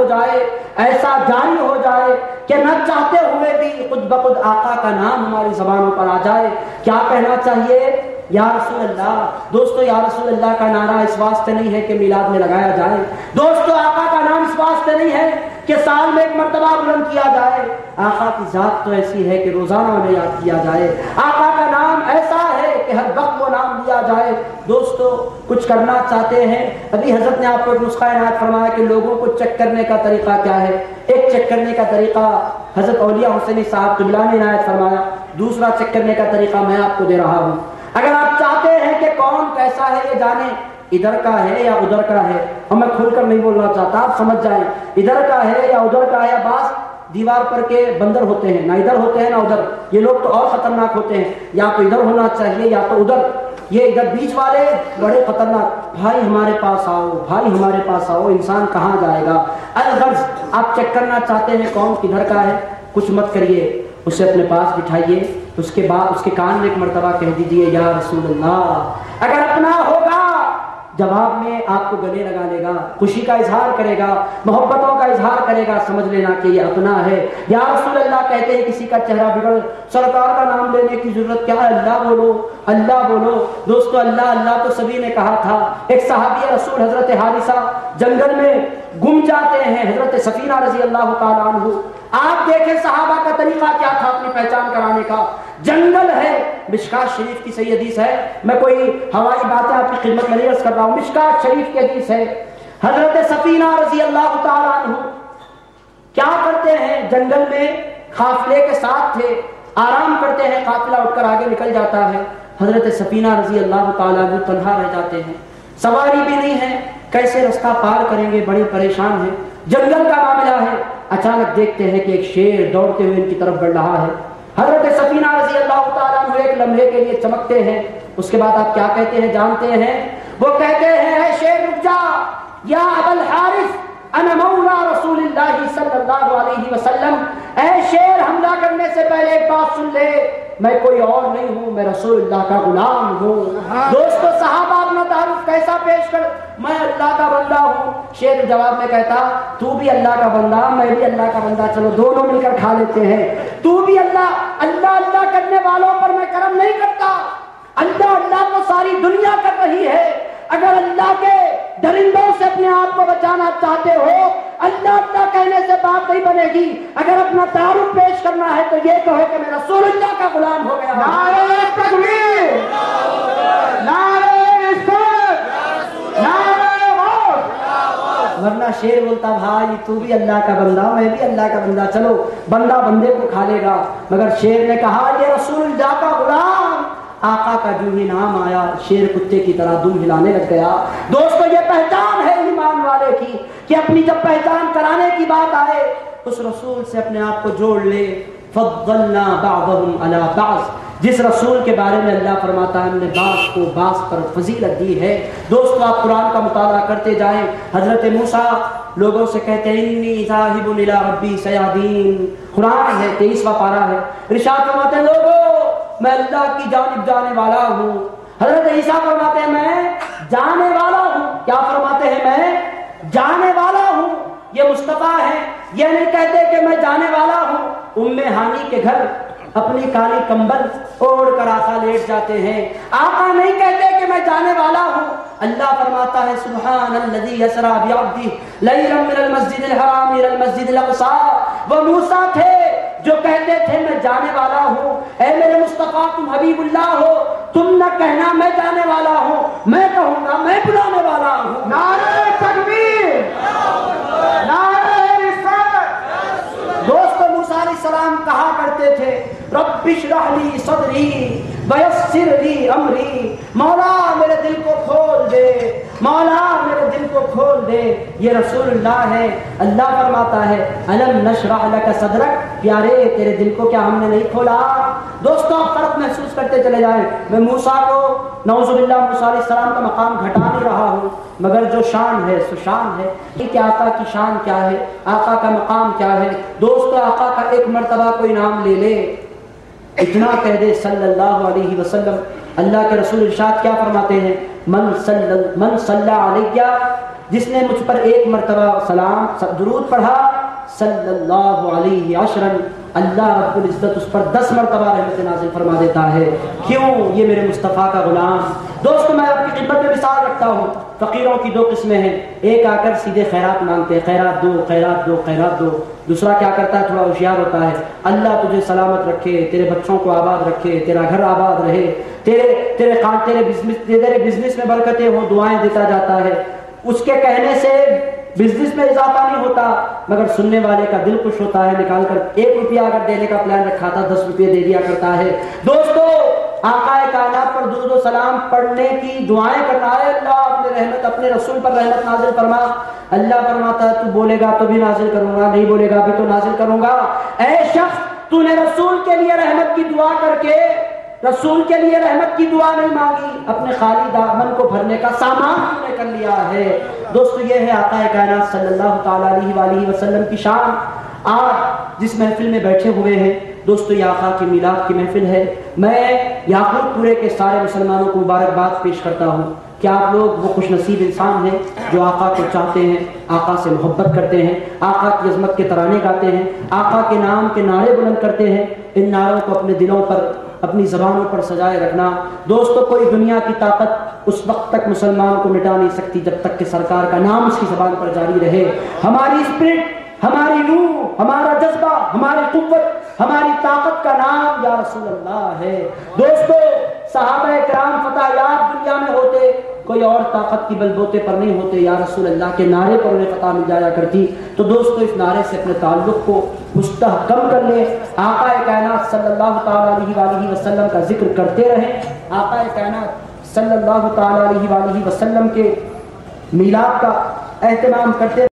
ہو جائے کہ نہ چاہتے ہوئے بھی خود بخود آقا کا نام ہماری زبانوں پر آ جائے. کیا کہنا چاہیے؟ یا رسول اللہ. دوستو یا رسول اللہ کا نعرہ اس واسطے نہیں ہے کہ میلاد میں لگایا جائے. دوستو آقا کا نام اس واسطے نہیں ہے کہ سال میں ایک مرتبہ بلند کیا جائے. آقا کی ذات تو ایسی ہے کہ روزانہ انہیں یاد کیا جائے. آقا کا نام ایسا ہے کہ ہر وقت وہ نام لیا جائے. دوستو کچھ کرنا چاہتے ہیں، ابھی حضرت نے آپ کو ایک نسخہ عنایت فرمایا کہ لوگوں کو چیک کرنے کا طریقہ کیا ہے. ایک چیک کرنے کا طریقہ حضرت اولیاء حسینی صاحب قبلہ نے عنایت فرمایا. دوسرا چیک کرنے کا طریقہ میں آپ کو دے رہا ہوں. اگر آپ چاہتے ہیں کہ کون کیسا ہے یہ جانیں، ادھر کا ہے یا ادھر کا ہے، اور میں کھل کر نہیں بولنا چاہتا، آپ سمجھ جائیں ادھر کا ہے یا ادھر کا ہے. بعض دیوار پر کے بندر ہوتے ہیں، نہ ادھر ہوتے ہیں نہ ادھر. یہ لوگ تو اور خطرناک ہوتے ہیں، یا تو ادھر ہونا چاہیے یا تو ادھر. یہ ادھر بیچ والے بڑے خطرناک. بھائی ہمارے پاس آؤ، بھائی ہمارے پاس آؤ. انسان کہاں جائے گا؟ الغرض آپ چیک کرنا چاہتے ہیں کون کدھر کا ہے، کچھ مت کریے، اسے اپنے پاس بٹھائیے. اس کے بعد اس کے کان میں ایک مرتبہ کہہ دیجئے یا رسول اللہ. اگر اپنا ہوگا جواب میں آپ کو گلے لگا لے گا، خوشی کا اظہار کرے گا، محبتوں کا اظہار کرے گا. سمجھ لینا کہ یہ اپنا ہے. یا رسول اللہ کہتے ہیں کسی کا چہرہ بگڑ، سرکار کا نام لینے کی ضرورت کیا ہے؟ اللہ بولو، اللہ بولو. دوستو اللہ اللہ تو سبھی نے کہا تھا. ایک صحابی رسول حضرت حارثہ جنگل میں گم جاتے ہیں، حضرت سفینہ رضی اللہ تعالیٰ عنہ. آپ دیکھیں صحابہ کا طریقہ کیا تھا اپنی پہچان کرانے کا. جنگل ہے، مشکات شریف کی صحیح حدیث ہے، میں کوئی ہوائی باتیں آپ کی خدمت میں نہیں عرض کر رہا ہوں، مشکات شریف کی حدیث ہے. حضرت سفینہ رضی اللہ تعالیٰ عنہ کیا کرتے ہیں؟ جنگل میں قافلے کے ساتھ تھے، آرام کرتے ہیں، قافلہ اٹھ کر آگے نکل جاتا ہے. حضرت سفینہ رضی اللہ تعالیٰ عنہ تنہا رہ جاتے ہیں، سواری بھی نہیں ہے، کیسے رستہ پار کریں گے؟ بڑی پریشان ہیں، جنگل کا معاملہ ہے. اچانک دیکھتے ہیں کہ ایک شیر دوڑتے ہوئے ان کی طرف بڑھ رہا ہے. حضرت سفینہ رضی اللہ تعالیٰ عنہ ایک لمحے کے لیے چمکتے ہیں. اس کے بعد آپ کیا کہتے ہیں جانتے ہیں؟ وہ کہتے ہیں اے شیر رک جا، یا ابا الحارث انا مولا رسول اللہ صلی اللہ علیہ وسلم. اے شیر حملہ کرنے سے پہلے ایک بات سن لے، میں کوئی اور نہیں ہوں، میں رسول اللہ کا غلام ہوں. دوستو صحابہ اپنا تعارف کیسا پیش کر، میں اللہ کا بندہ ہوں. شیر جواب میں کہتا تو بھی اللہ کا بندہ، میں بھی اللہ کا بندہ، چلو دونوں مل کر کھا لیتے ہیں. تو بھی اللہ اللہ اللہ کرنے والوں پر میں کرم نہیں کرتا. اللہ اللہ تو ساری دنیا کر رہی ہے. اگر اللہ کے درندوں سے اپنے آپ کو بچانا چاہتے ہو، اللہ اللہ کہنے سے بات نہیں بنے گی. اگر اپنا تعارف پیش کرنا ہے تو یہ کہو کہ میں رسول اللہ کا غلام ہو گیا. نعرہ تکبیر، نعرہ رسالت، نعرہ غوث. ورنہ شیر بولتا بھائی تو بھی اللہ کا بندہ، میں بھی اللہ کا بندہ، چلو بندہ بندے کو کھا لے گا. مگر شیر نے کہا یہ رسول اللہ کا غلام. آقا کا جو ہی نام آیا شیر کتے کی طرح دم ہلانے لگ گیا. دوستو یہ پہچان ہے ایمان والے کی کہ اپنی جب پہچان کرانے کی بات آئے اس رسول سے اپنے آپ کو جوڑ لے. فضلنا بعضهم على بعض، جس رسول کے بارے میں اللہ فرماتا ہے ہم نے بعض کو بعض پر فضیلت دی ہے. دوستو آپ قرآن کا مطالعہ کرتے جائیں. حضرت موسیٰ لوگوں سے کہتے ہیں انی ذاہب الی ربی سیہدین. قرآن ہے 23واں پارہ ہے. ارشاد فرماتے ہیں لوگوں میں اللہ کی جانب جانے والا ہوں. حضرت عیسیٰ فرماتے ہیں میں جانے والا ہوں. کیا فرماتے ہیں؟ میں جانے والا ہوں. یہ مصطفیٰ ہے، یہ نہیں کہتے کہ میں جانے والا ہوں. ام ہانی کے گھر اپنی کالی کمبل اوڑھ کر آقا لیٹ جاتے ہیں. آقا نہیں کہتے کہ میں جانے والا ہوں. اللہ فرماتا ہے سبحان الذی اسری بعبدہ لیلا من المسجد الحرام الى المسجد الاقصی. وہ موسیٰ تھے جو کہتے تھے میں جانے والا ہوں. اے میرے مصطفیٰ تم حبیب اللہ ہو، تم نہ کہنا میں جانے والا ہوں، میں کہوں گا میں بلانے والا ہوں. نعرہ تکبیر، نعرہ رسالت. دوستو موسیٰ علیہ السلام کہا کرتے تھے رب اشرح لی صدری ویسر لی امری. مولا میرے دل کو کھول دے، مولا میرے دل کو کھول دے. یہ رسول اللہ ہے. اللہ فرماتا ہے الم نشرح لک صدرک، پیارے تیرے دل کو کیا ہم نے نہیں کھولا. دوستو آپ فرق محسوس کرتے چلے جائیں. میں موسیٰ کو نعوذ باللہ موسیٰ علیہ السلام کا مقام گھٹا نہیں رہا ہوں، مگر جو شان ہے سو شان ہے. کہ آقا کی شان کیا ہے، آقا کا مقام کیا ہے. دوستو آقا کا ایک مرتبہ کوئی نام لے لے، اتنا کہہ دے صلی اللہ علیہ وسلم. اللہ کے رسول ارشاد کیا فرماتے ہیں من صلی علیہ جس نے مجھ پر ایک مرتبہ سلام درود پڑھا صلی اللہ علیہ عشرن، اللہ رب العزت اس پر 10 مرتبہ رحمت نازل فرما دیتا ہے۔ کیوں؟ یہ میرے مصطفیٰ کا غلام۔ دوستو میں آپ کی خدمت میں مثال رکھتا ہوں، فقیروں کی 2 قسمیں ہیں، ایک آ کر سیدھے خیرات مانگتے ہیں، خیرات دو خیرات دو خیرات دو۔ دوسرا کیا کرتا ہے؟ تھوڑا ہوشیار ہوتا ہے، اللہ تجھے سلامت رکھے، تیرے بچوں کو آباد رکھے، تیرا گھر آباد رہے، تیرے بزنس میں برکتیں ہوں، دعائیں دیتا جاتا ہے۔ اس کے کہنے سے بزنس میں اضافہ نہیں ہوتا، مگر سننے والے کا دل خوش ہوتا ہے، نکال کر 1 روپیہ اگر دینے کا پلان رکھا تھا 10 روپے دے دیا کرتا ہے۔ دوستو آقا کائنات پر درود و سلام پڑھنے کی دعائیں کرنا ہے، اللہ اپنے رحمت اپنے رسول پر رحمت نازل فرما۔ اللہ فرماتا ہے تو بولے گا تو بھی نازل کروں گا، نہیں بولے گا بھی تو نازل کروں گا۔ اے شخص تو نے رسول کے لیے رحمت کی دعا کر کے رسول کے لیے رحمت کی دعا نہیں مانگی، اپنے خالی دامن کو بھرنے کا سامان تم نے کر لیا ہے۔ دوستو یہ ہے آقا کائنات صلی اللہ تعالیٰ علیہ وآلہ وسلم کی شان۔ آج جس محفل میں بیٹھے ہوئے ہیں دوستو یہ آقا کی میلاد کی محفل ہے۔ میں یاقوت پورے کے سارے مسلمانوں کو مبارکباد پیش کرتا ہوں کہ آپ لوگ وہ خوش نصیب انسان ہیں جو آقا کو چاہتے ہیں، آقا سے محبت کرتے ہیں، آقا کی عظمت کے ترانے گاتے ہیں، آقا کے نام کے نعرے بلند کرتے ہیں۔ ان نعروں کو اپنے دلوں پر اپنی زبانوں پر سجائے رکھنا۔ دوستو کوئی دنیا کی طاقت اس وقت تک مسلمان کو مٹا نہیں سکتی جب تک کہ سرکار کا نام اس کی زبان پر جاری رہے۔ ہماری اسپرٹ، ہماری روح، ہمارا جذبہ، ہماری قوت، ہماری طاقت کا نام یا رسول اللہ ہے۔ دوستو صحابہ کرام فتح یاب دنیا میں ہوتے، کوئی اور طاقت کی بل بوتے پر نہیں ہوتے، یا رسول اللہ کے نعرے پر انہیں فتح مل جایا کرتی۔ تو دوستو اس نعرے سے اپنے تعلق کو مستحکم کر لیں، آقا کائنات صلی اللہ تعالیٰ علیہ وآلہ وسلم کا ذکر کرتے رہیں، آقا کائنات صلی اللہ تعالیٰ علیہ وآلہ وسلم کے میلاد کا اہتمام کرتے